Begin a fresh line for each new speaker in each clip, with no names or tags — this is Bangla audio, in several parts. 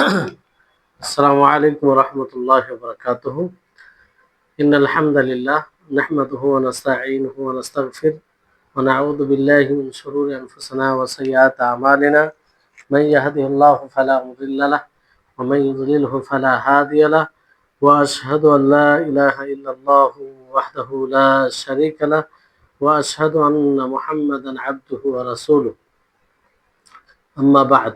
السلام عليكم ورحمة الله وبركاته. إن الحمد لله نحمده ونستعينه ونستغفر ونعوذ بالله من شرور أنفسنا وسيئات أعمالنا. من يهده الله فلا مضل له ومن يضلله فلا هادي له، وأشهد أن لا إله إلا الله وحده لا شريك له، وأشهد أن محمدا عبده ورسوله. أما بعد،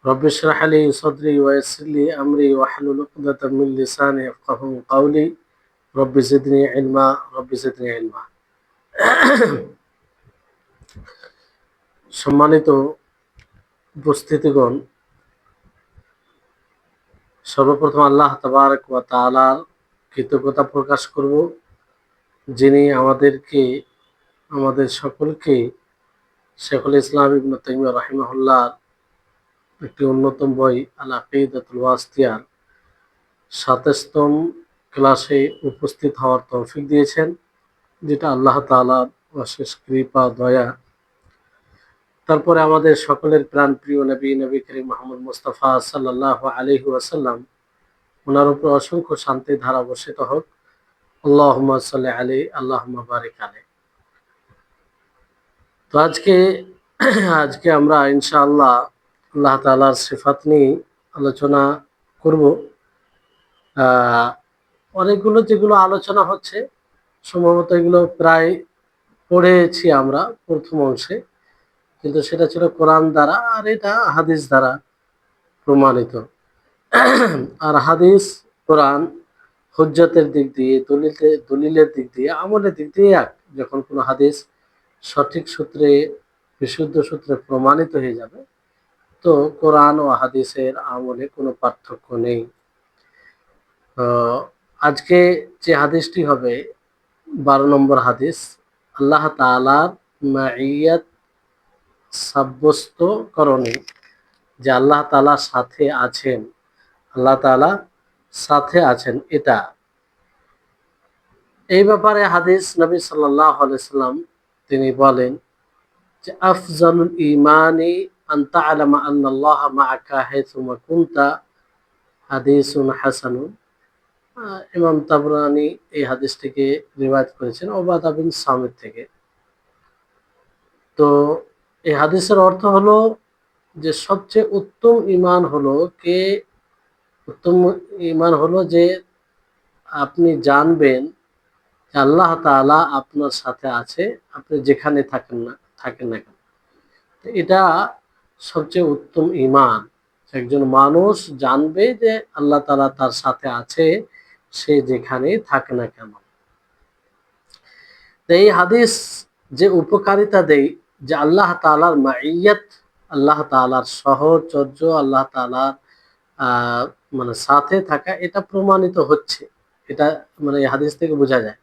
رب اشرح لي صدري ويسر لي أمري واحلل عقدة من لساني يفقهوا قولي. رب زدني علما رب زدني علما। সম্মানিত উপস্থিতিগণ, সর্বপ্রথম আল্লাহ তাবারক ওয়া তাআলার কৃতজ্ঞতা প্রকাশ করব, যিনি আমাদের সকলকে শেখুল ইসলাম ইবনে তাইমিয়া রাহিমাহুল্লাহর একটি অন্যতম বই আল আকিদাতুল ওয়াসিতিয়ার ২৭তম ক্লাসে উপস্থিত হওয়ার তৌফিক দিয়েছেন, যেটা আল্লাহ তাআলার অশেষ কৃপা দয়া। তারপরে আমাদের সকলের প্রাণ প্রিয় নবী করিম মুহাম্মদ মুস্তাফা সাল্লাল্লাহু আলাইহি ওয়াসাল্লাম, ওনার উপর অসংখ্য শান্তির ধারা বর্ষিত হোক। আল্লাহুম্মা সাল্লি আলাইহি আল্লাহুম্মা বারিক আলাইহি। তো আজকে আমরা ইনশাআল্লাহ আল্লাহ তাআলার সিফাত নিয়ে আলোচনা করব। অনেকগুলো যেগুলো আলোচনা হচ্ছে, সম্ভবত এগুলো প্রায় পড়েছি আমরা প্রথম অংশে, কিন্তু সেটা ছিল কোরআন দ্বারা, আর এটা হাদিস দ্বারা প্রমাণিত। আর হাদিস কোরআন হুজ্জতের দিক দিয়ে, দলিলের দিক দিয়ে, আমলের দিক দিয়ে এক। যখন কোনো হাদিস সঠিক সূত্রে, বিশুদ্ধ সূত্রে প্রমাণিত হয়ে যাবে, তো কোরআন ও হাদিসের আমলে কোনো পার্থক্য নেই। আজকে যে হাদিসটি হবে 12 নম্বর হাদিস, আল্লাহ তাআলার মাইয়াত সাব্যস্ত করণে, যে আল্লাহ তাআলা সাথে আছেন, আল্লাহ তাআলা সাথে আছেন, এটা এই ব্যাপারে হাদিস নবী সাল্লাল্লাহু আলাইহি সাল্লাম তিনি বলেন যে আফজালুল ঈমানি আন তা'লামা আন্নাল্লাহা মা'আকা হাইসুমা কুনতা, হাদিসুন হাসানুন। ইমাম তাবরানী এই হাদিসটিকে রিওয়ায়াত করেছেন উবাদা বিন সামিত থেকে। তো এই হাদিসের অর্থ হলো যে সবচেয়ে উত্তম ঈমান হলো যে আপনি জানবেন যে আল্লাহ তাআলা আপনার সাথে আছে, আপনি যেখানে থাকেন না কেন। এটা সবচেয়ে উত্তম ঈমান। একজন মানুষ জানবে যে আল্লাহ তাআলা তার সাথে আছে, সে যেখানেই থাকে না কেন। এই হাদিস যে উপকারিতা দেয়, যে আল্লাহ তাআলার মাইয়াত, আল্লাহ তাআলার সহচর্য, আল্লাহ তাআলার মানে সাথে থাকা, এটা প্রমাণিত হচ্ছে। এটা মানে এই হাদিস থেকে বোঝা যায়।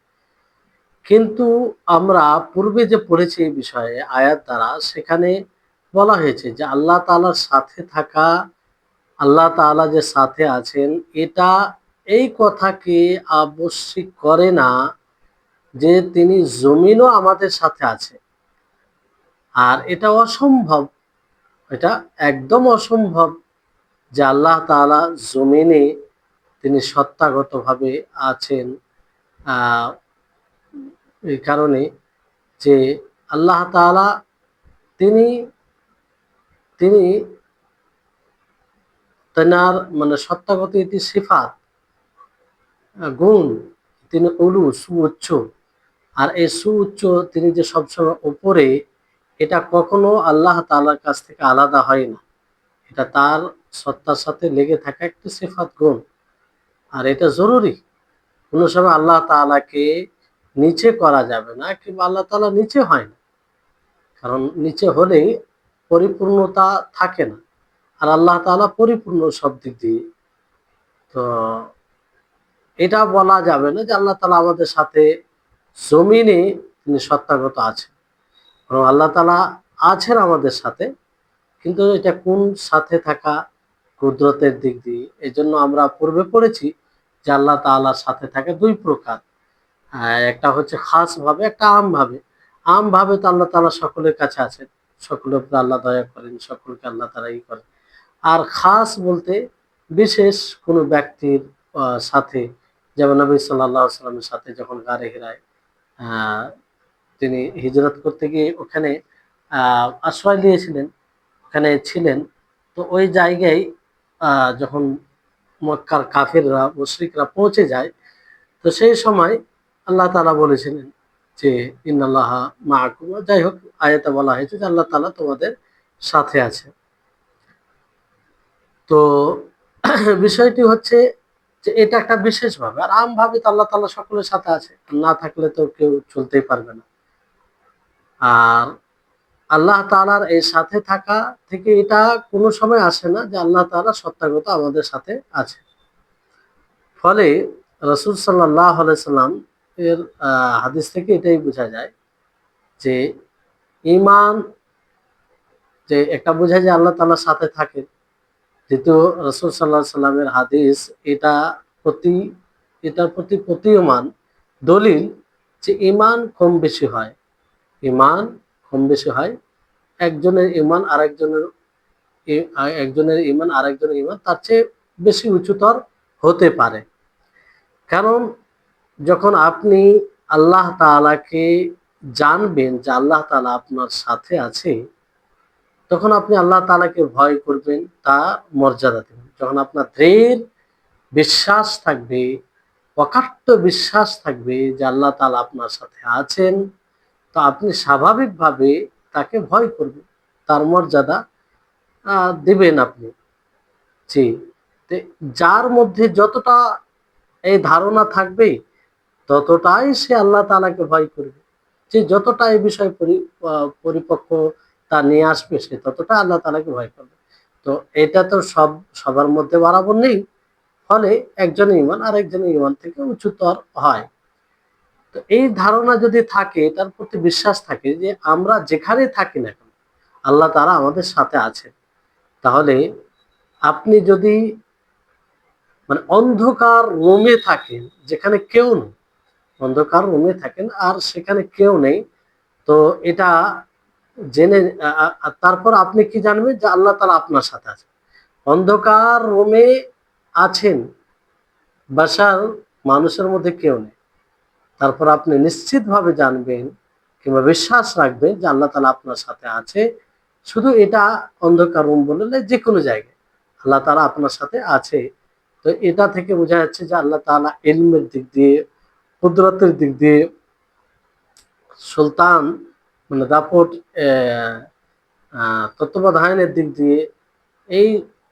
কিন্তু আমরা পূর্বে যে পড়েছি এই বিষয়ে আয়াত দ্বারা, সেখানে বলা হয়েছে যে আল্লাহ তাআলার সাথে থাকা, আল্লাহ তাআলা যে সাথে আছেন, এটা এই কথাকে আবশ্যক করে না যে তিনি জমিনও আমাদের সাথে আছে। আর এটা অসম্ভব, এটা একদম অসম্ভব যে আল্লাহ তাআলা জমিনে তিনি সত্তাগতভাবে আছেন। এই কারণে যে আল্লাহ তাআলা তিনি তিনি তেনার মানে সত্তাগত এটি সিফাত, গুণ, তিনি উলু, সুউচ্চ। আর এই সুউচ্চ, তিনি যে সবসময় উপরে, এটা কখনো আল্লাহ তাআলার কাছ থেকে আলাদা হয় না। এটা তার সত্তার সাথে লেগে থাকা একটি সিফাত, গুণ। আর এটা জরুরি। কোনো সময় আল্লাহ তাআলাকে নিচে করা যাবে না, কিংবা আল্লাহ তাআলা নিচে হয় না, কারণ নিচে হলেই পরিপূর্ণতা থাকে না। আর আল্লাহ তাআলা পরিপূর্ণ সব দিক দিয়ে। তো এটা বলা যাবে না যে আল্লাহ তাআলা আমাদের সাথে জমিনে তিনি সত্তাগত আছেন। কারণ আল্লাহ তাআলা আছেন আমাদের সাথে, কিন্তু এটা কোন সাথে থাকা, কুদরতের দিক দিয়ে। এই জন্য আমরা পূর্বে পড়েছি যে আল্লাহ তাআলার সাথে থাকে দুই প্রকার। একটা হচ্ছে খাস ভাবে, একটা আম ভাবে। আম ভাবে তো আল্লাহ তাআলা সকলের কাছে আছেন, সকলের উপর আল্লাহ দয়া করেন, সকলকে আল্লাহ তাআলা করেন। আর খাস বলতে বিশেষ কোনো ব্যক্তির সাথে, যেমন নবী সাল্লাল্লাহু আলাইহি সাল্লামের সাথে যখন গারে হিরায় আহ, তিনি হিজরত করতে গিয়ে ওখানে আশ্রয় নিয়েছিলেন, ওখানে ছিলেন। তো ওই জায়গায় যখন মক্কার কাফিররা মুশরিকরা পৌঁছে যায়, তো সেই সময় আল্লাহ তাআলা বলেছিলেন যে ইন্নাল্লাহা মাআকুম, যাই হোক আয়াতে বলা হয়েছে যে আল্লাহ তাআলা তোমাদের সাথে আছে। তো বিষয়টি হচ্ছে যে এটা একটা বিশেষ ভাবে, আর আমভাবে তো আল্লাহ তাআলা সকলের সাথে আছে, না থাকলে তো কেউ চলতেই পারবে না। আর আল্লাহ তাআলার এই সাথে থাকা থেকে এটা কোনো সময় আসে না যে আল্লাহ তাআলা সত্যাগত আমাদের সাথে আছে। ফলে রাসূল সাল্লাল্লাহু আলাইহি সাল্লাম এর হাদিস থেকে এটাই বোঝা যায় যে ঈমান, যে একটা বোঝায় যে আল্লাহ তাআলার সাথে থাকে। দ্বিতীয়, রাসূল সাল্লাল্লাহু আলাইহি সাল্লামের হাদিস এটা প্রতি এটার প্রতি প্রতীয়মান দলিল যে ঈমান কম বেশি হয়। ঈমান কম বেশি হয়। একজনের ঈমান আরেকজনের একজনের ঈমান আরেকজনের ঈমান তার চেয়ে বেশি উচ্চতর হতে পারে। কারণ যখন আপনি আল্লাহ তাআলাকে জানবেন যে আল্লাহ তাআলা আপনার সাথে আছে, তখন আপনি আল্লাহ তাআলাকে ভয় করবেন, তার মর্যাদা দেবেন। যখন আপনার দৃঢ় বিশ্বাস থাকবে, অকাট্য বিশ্বাস থাকবে যে আল্লাহ তাআলা আপনার সাথে আছেন, তো আপনি স্বাভাবিকভাবে তাকে ভয় করবেন, তার মর্যাদা দিবেন আপনি। জি। তো যার মধ্যে যতটা এই ধারণা থাকবে, ততটাই সে আল্লাহ তাআলাকে ভয় করবে। যে যতটা এই বিষয়ে পরিপক্কতা নিয়ে আসবে, সে ততটা আল্লাহ তাআলাকে ভয় করবে। তো এটা তো সবার মধ্যে বরাবর নেই। ফলে একজনের ঈমান আরেকজনের ঈমান থেকে উচ্চতর হয়। তো এই ধারণা যদি থাকে, এটার প্রতি বিশ্বাস থাকে যে আমরা যেখানেই থাকি না কেন আল্লাহ তাআলা আমাদের সাথে আছে, তাহলে আপনি যদি মানে অন্ধকার রুমে থাকেন যেখানে কেউ নেই, অন্ধকার রুমে থাকেন আর সেখানে কেউ নেই, তো এটা জেনে তারপর আপনি কি জানবেন যে আল্লাহ তাআলা আপনার সাথে আছে। অন্ধকার রুমে আছেন, বাসার মানুষের মধ্যে কেউ নেই, তারপর আপনি নিশ্চিতভাবে জানবেন কিংবা বিশ্বাস রাখবেন যে আল্লাহ তাআলা আপনার সাথে আছে। শুধু এটা অন্ধকার রুম বলে না, যে কোনো জায়গায় আল্লাহ তাআলা আপনার সাথে আছে। তো এটা থেকে বোঝা যাচ্ছে যে আল্লাহ তাআলা ইলমের দিক দিয়ে, কুদরতের দিক দিয়ে, সুলতান মানে দাপট তত্ত্বাবধানের দিক দিয়ে, এই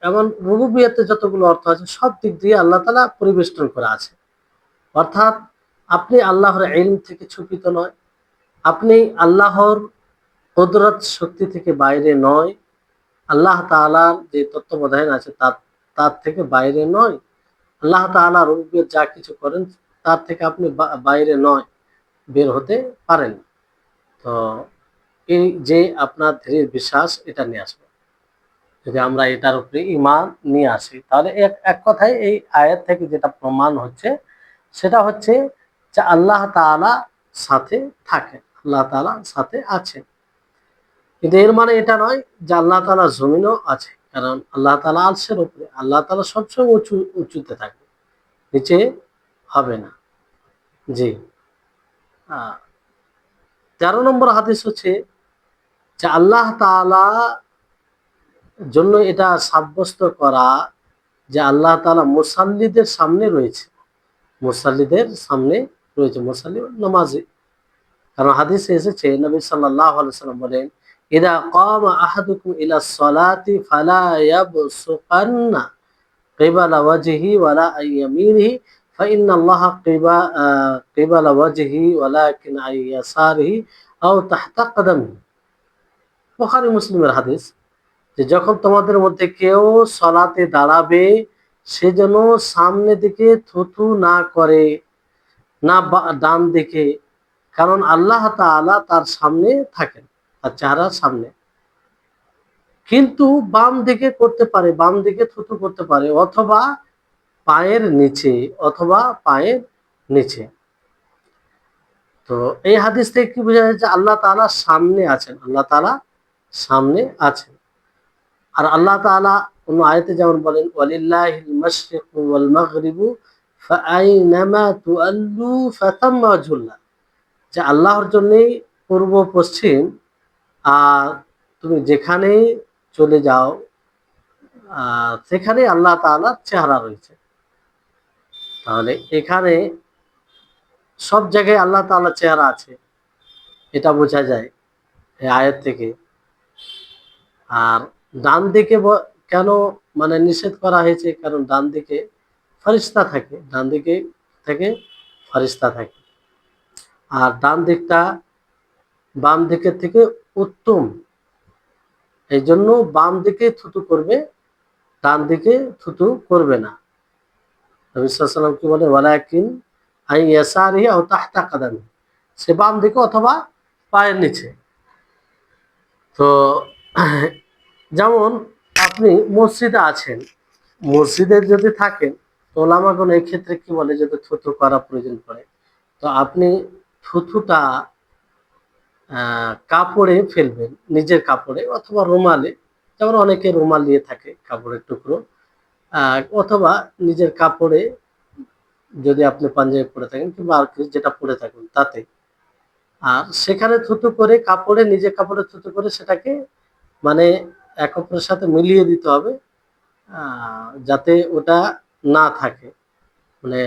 এমন রুবুবিয়তে যতগুলো অর্থ আছে সব দিক দিয়ে আল্লাহ তাআলা পরিবেষ্টন করে আছে। অর্থাৎ আপনি আল্লাহর ইলম থেকে ছুপিত নয়, আপনি আল্লাহর কুদরত শক্তি থেকে বাইরে নয়, আল্লাহ তাআলার যে তত্ত্বাবধান আছে তার থেকে বাইরে নয়, আল্লাহ তাআলা রুবুবিয়ত যা কিছু করেন তার থেকে আপনি বাইরে নয়, বের হতে পারেন। তো এই যে আপনার দৃঢ় বিশ্বাস এটা নিয়ে আসবে, যদি আমরা এটার উপরে ঈমান নিয়ে আসি, তাহলে এক কথায় এই আয়াত থেকে যেটা প্রমাণ হচ্ছে সেটা হচ্ছে যে আল্লাহ তাআলা সাথে থাকেন, আল্লাহ তাআলা সাথে আছেন। কিন্তু এর মানে এটা নয় যে আল্লাহ তাআলা জমিনও আছে, কারণ আল্লাহ তাআলা আরশের উপরে, আল্লাহ তাআলা সবসময় উঁচুতে থাকবে, নিচে হবে না। জি। 13 নম্বর হাদিস হচ্ছে যে আল্লাহ তাআলা জন্য এটা সাব্যস্ত করা যে আল্লাহ তাআলা মুসাল্লিদের সামনে রয়েছে, মুসাল্লিদের সামনে রয়েছে, মুসাল্লি নামাজি। কারণ হাদিসে এসেছে নবী সাল্লাল্লাহু আলাইহি ওয়াসাল্লাম বলেন, ইদা কামা আহাদুকুম ইলা সলাতি ফালা ইয়াবসুকান্না কিবালা ওয়াজহি ওয়ালা আইয়ামিনিহি ফাইন্নাল্লাহা কিবালা ওয়াজহি ওয়ালাকিন আইয়াসারিহি আও তাহতা কদমিহি। বুখারী মুসলিমের হাদিস, যে যখন তোমাদের মধ্যে কেউ সলাতে দাঁড়াবে, সে যেন সামনে দিকে থুথু না করে, না ডান দিকে, কারণ আল্লাহ তাআলা তার সামনে থাকেন, তার চেহারার সামনে। কিন্তু বাম দিকে করতে পারে, বাম দিকে থুথু করতে পারে, অথবা পায়ের নিচে, অথবা পায়ের নিচে। তো এই হাদিস থেকে কি বোঝা যায় যে আল্লাহ তাআলা সামনে আছেন, আল্লাহ তাআলা সামনে আছেন। আর আল্লাহ তাআলা অন্য আয়াতে যেমন বলেন ওয়ালিল্লাহিল মাশরিকু ওয়াল মাগরিবু ফাআইনামা তুআল্লু ফাতাম্মা ওয়াজহুল্লাহ, যে আল্লাহর জন্যই পূর্ব পশ্চিম, আর তুমি যেখানে চলে যাও সেখানে আল্লাহ তাআলার চেহারা রয়েছে। তাহলে এখানে সব জায়গায় আল্লাহ তাআলার চেহারা আছে, এটা বোঝা যায় এই আয়াত থেকে। আর ডান দিকে কেন মানে নিষেধ করা হয়েছে, কারণ ডান দিকে ফেরেশতা থাকে, ডান দিকে থেকে ফেরেশতা থাকে, আর ডান দিকটা বাম দিকের থেকে উত্তম। এই জন্য বাম দিকে থুতু করবে, ডান দিকে থুতু করবে না। নবী সাল্লাল্লাহু আলাইহি ওয়াসাল্লাম কি বলে, ওয়ালাকিন আই ইয়াসারিহি আও তাহতা কাদামি, সে বাম দিকে অথবা পায়ের নিচে। তো যেমন আপনি মসজিদে আছেন, মসজিদে যদি থাকেন তো ওলামাগণ এই ক্ষেত্রে কি বলে, যদি থুতু করা প্রয়োজন পড়ে তো আপনি থুতুটা কাপড়ে ফেলবেন, নিজের কাপড়ে অথবা রুমালে, যেমন অনেকে রুমাল দিয়ে থাকে কাপড়ের টুকরো, অথবা নিজের কাপড়ে, যদি আপনি পাঞ্জাবি পরে থাকেন কিংবা আর কিছু যেটা পরে থাকেন তাতে, আর সেখানে থুতু করে কাপড়ে, নিজের কাপড়ে থুতু করে সেটাকে মানে এক অপরের সাথে মিলিয়ে দিতে হবে, যাতে ওটা না থাকে, মানে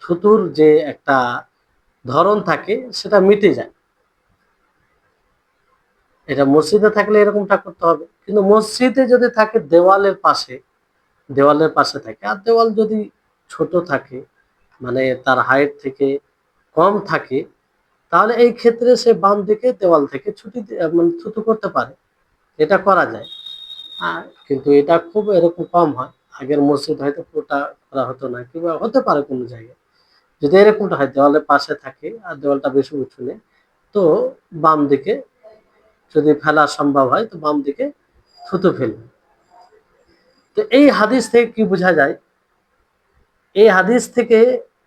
থুতুর যে একটা ধরন থাকে সেটা মিটে যায়। এটা মসজিদে থাকলে এরকমটা করতে হবে, কিন্তু মসজিদে যদি থাকে দেওয়ালের পাশে, দেওয়ালের পাশে থাকে, আর দেওয়াল যদি ছোট থাকে মানে তার হাইট থেকে কম থাকে, তাহলে এই ক্ষেত্রে সে বাম দিকে দেওয়াল থেকে মানে থুতু করতে পারে, এটা করা যায়। কিন্তু এটা খুব এরকম কম হয়, আগের মসজিদ হয়তো পুরোটা করা হতো না, কিংবা হতে পারে কোনো জায়গায়। যদি এরকমটা হয় দেওয়ালের পাশে থাকে আর দেওয়ালটা বেশি উঁচু নেই, তো বাম দিকে যদি ফেলা সম্ভব হয় তো বাম দিকে থুতু ফেলবে। তো এই হাদিস থেকে কি বোঝা যায়, এই হাদিস থেকে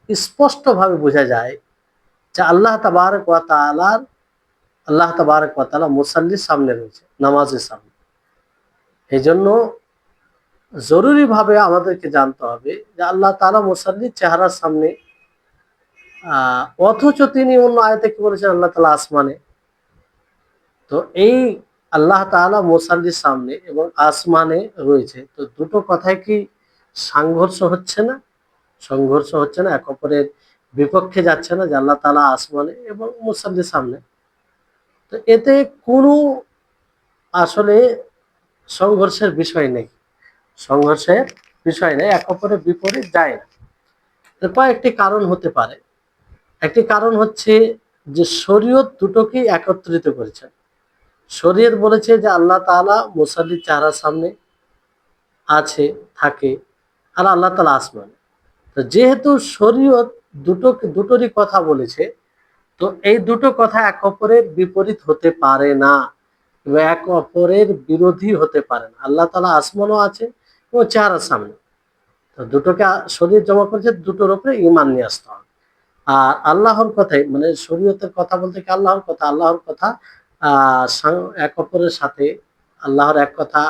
স্পষ্টভাবে বোঝা যায় যে আল্লাহ তাবারক ওয়া তাআলা মুসাল্লির সামনে রয়েছে, নামাজের সামনে। এই জন্য জরুরিভাবে আমাদেরকে জানতে হবে যে আল্লাহ তাআলা মুসাল্লির চেহারার সামনে, অথচ তিনি অন্য আয়াতে কি বলেছেন, আল্লাহ তাআলা আসমানে। তো এই আল্লাহ তাআলা মুসাল্লির সামনে এবং আসমানে রয়েছে, তো দুটো কথায় কি সংঘর্ষ হচ্ছে না? সংঘর্ষ হচ্ছে না, এক অপরের বিপক্ষে যাচ্ছে না, যে আল্লাহ তাআলা আসমানে এবং মুসাল্লির সামনে। তো এতে কোনো আসলে সংঘর্ষের বিষয় নেই, সংঘর্ষের বিষয় নেই, এক অপরের বিপরীত যায় না। কয়েকটি কারণ হতে পারে। একটি কারণ হচ্ছে যে শরীয়ত দুটোকেই একত্রিত করেছে। শরীয়ত বলেছে যে আল্লাহ তাআলা মুসাল্লির চেহারার সামনে আছে, থাকে, আর আল্লাহ তাআলা আসমানে। তো যেহেতু শরীয়ত দুটোরই কথা বলেছে, তো এই দুটো কথা এক অপরের বিপরীত হতে পারে না, এক অপরের বিরোধী হতে পারে না। আল্লাহ তাআলা আসমানও আছে ও চেহারার সামনে, তো দুটোকে শরীয়ত জমা করেছে, দুটোর উপরে ঈমান নিয়ে আসতে হবে। আর আল্লাহর কথাই মানে শরীয়তের কথা বলতে কি আল্লাহর কথা এক অপরের সাথে, আল্লাহর এক কথা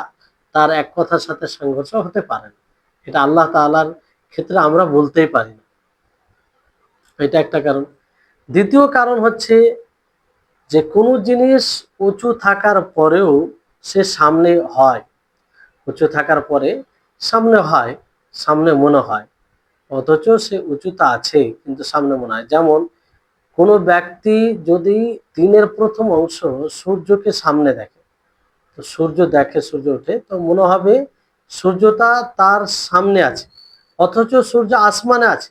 তার এক কথার সাথে সংঘর্ষ হতে পারে না, এটা আল্লাহ তাআলার ক্ষেত্রে আমরা বলতেই পারি না। এটা একটা কারণ। দ্বিতীয় কারণ হচ্ছে যে কোনো জিনিস উঁচু থাকার পরেও সে সামনে হয়, উঁচু থাকার পরে সামনে হয়, সামনে মনে হয়, অথচ সে উঁচুতে আছে কিন্তু সামনে মনে হয়। যেমন কোনো ব্যক্তি যদি দিনের প্রথম অংশ সূর্যকে সামনে দেখে, তো সূর্য দেখে, সূর্য ওঠে, তো মনে হবে সূর্যটা তার সামনে আছে, অথচ সূর্য আসমানে আছে।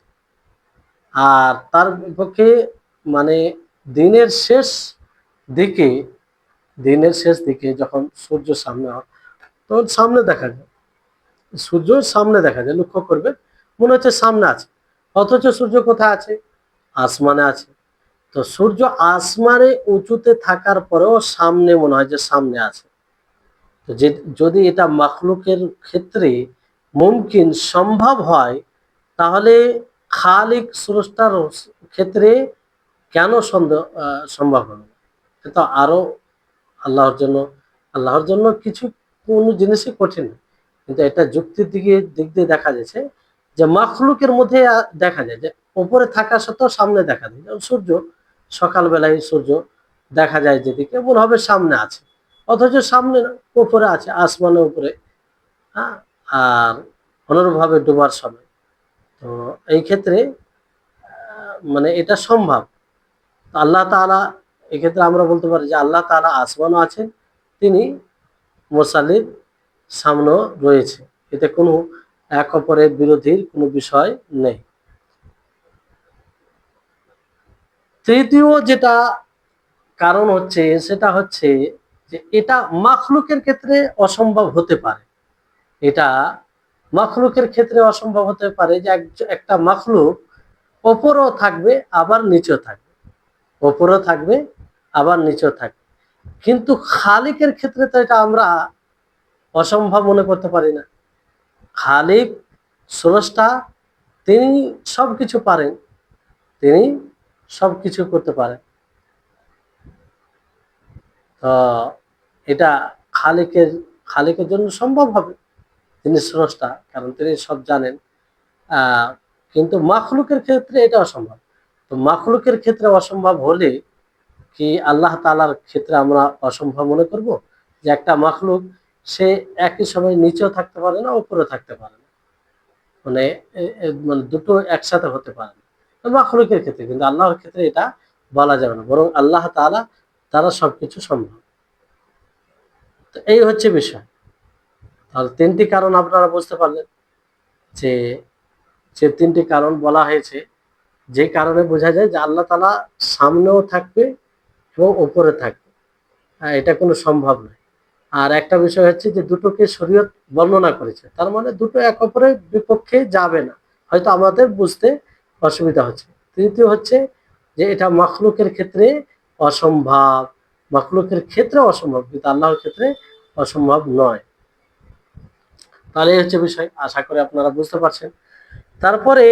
আর তার বিপক্ষে মানে দিনের শেষ দিকে, দিনের শেষ দিকে যখন সূর্য সামনে হয় তখন সামনে দেখা যায়, সূর্য সামনে দেখা যায়, লক্ষ্য করবে মনে হচ্ছে সামনে আছে, অথচ সূর্য কোথায় আছে? আসমানে আছে। তো সূর্য আসমানে উঁচুতে থাকার পরেও সামনে মনে হয় যে সামনে আছে। তো যদি এটা মাখলুকের ক্ষেত্রে মুমকিন সম্ভব হয়, তাহলে খালিক স্রষ্টার ক্ষেত্রে কেন সন্দেহ সম্ভব হবে না? এটা আরো আল্লাহর জন্য, আল্লাহর জন্য কিছু কোনো জিনিসই কঠিন না। কিন্তু এটা যুক্তির দিক দিয়ে দেখা যাচ্ছে যে মাখলুকের মধ্যে দেখা যায় যে উপরে থাকা সত্ত্বেও সামনে দেখা যায়, যেমন সূর্য, সকালবেলায় সূর্য দেখা যায় যেদিকে মনে হবে সামনে আছে, অথচ সামনে না, উপরে আছে, আসমানের উপরে। হ্যাঁ, আর অনুরূপভাবে ডোবার সময়। তো এই ক্ষেত্রে মানে এটা সম্ভব। আল্লাহ তাআলা, এক্ষেত্রে আমরা বলতে পারি যে আল্লাহ তাআলা আসমানও আছেন, তিনি মুসাল্লির সামনেও রয়েছে। এতে কোনো এক অপরের বিরোধীর কোনো বিষয় নেই। তৃতীয় যেটা কারণ হচ্ছে সেটা হচ্ছে যে এটা মাখলুকের ক্ষেত্রে অসম্ভব হতে পারে। এটা মাখলুকের ক্ষেত্রে অসম্ভব হতে পারে যে একটা মাখলুক ওপরেও থাকবে আবার নিচেও থাকবে, ওপরেও থাকবে আবার নিচেও থাকবে। কিন্তু খালিকের ক্ষেত্রে তো এটা আমরা অসম্ভব মনে করতে পারি না। খালিক, স্রষ্টা, তিনি সবকিছু পারেন, তিনি সবকিছু করতে পারেন। তো এটা খালিকের খালিকের জন্য সম্ভব হবে, তিনি স্রষ্টা, কারণ তিনি সব জানেন। আহ কিন্তু মাখলুকের ক্ষেত্রে এটা অসম্ভব। তো মাখলুকের ক্ষেত্রে অসম্ভব হলে কি আল্লাহ তাআলার ক্ষেত্রে আমরা অসম্ভব মনে করব? যে একটা মাখলুক সে একই সময় নিচেও থাকতে পারে না, উপরেও থাকতে পারে না, মানে মানে দুটো একসাথে হতে পারে না। তো মাখলুকের ক্ষেত্রে, কিন্তু আল্লাহর ক্ষেত্রে এটা বলা যাবে না, বরং আল্লাহ তাআলা তারা সবকিছু সম্ভব। তো এই হচ্ছে বিষয়। তাহলে তিনটি কারণ আপনারা বুঝতে পারলেন যে যে তিনটি কারণ বলা হয়েছে, যে কারণে বোঝা যায় যে আল্লাহ তাআলা সামনেও থাকবে এবং উপরে থাকবে। এটা কোনো সম্ভব নয়। আর একটা বিষয় হচ্ছে যে দুটোকে শরীয়ত বর্ণনা করেছে, তার মানে দুটো এক অপরের বিপক্ষে যাবে না, হয়তো আমাদের বুঝতে অসুবিধা হচ্ছে। তৃতীয় হচ্ছে যে এটা মাখলুকের ক্ষেত্রে অসম্ভব, মাখলুকের ক্ষেত্রে অসম্ভব, কিন্তু আল্লাহর ক্ষেত্রে অসম্ভব নয়। তাহলে এই হচ্ছে বিষয়, আশা করি আপনারা বুঝতে পারছেন। তারপরে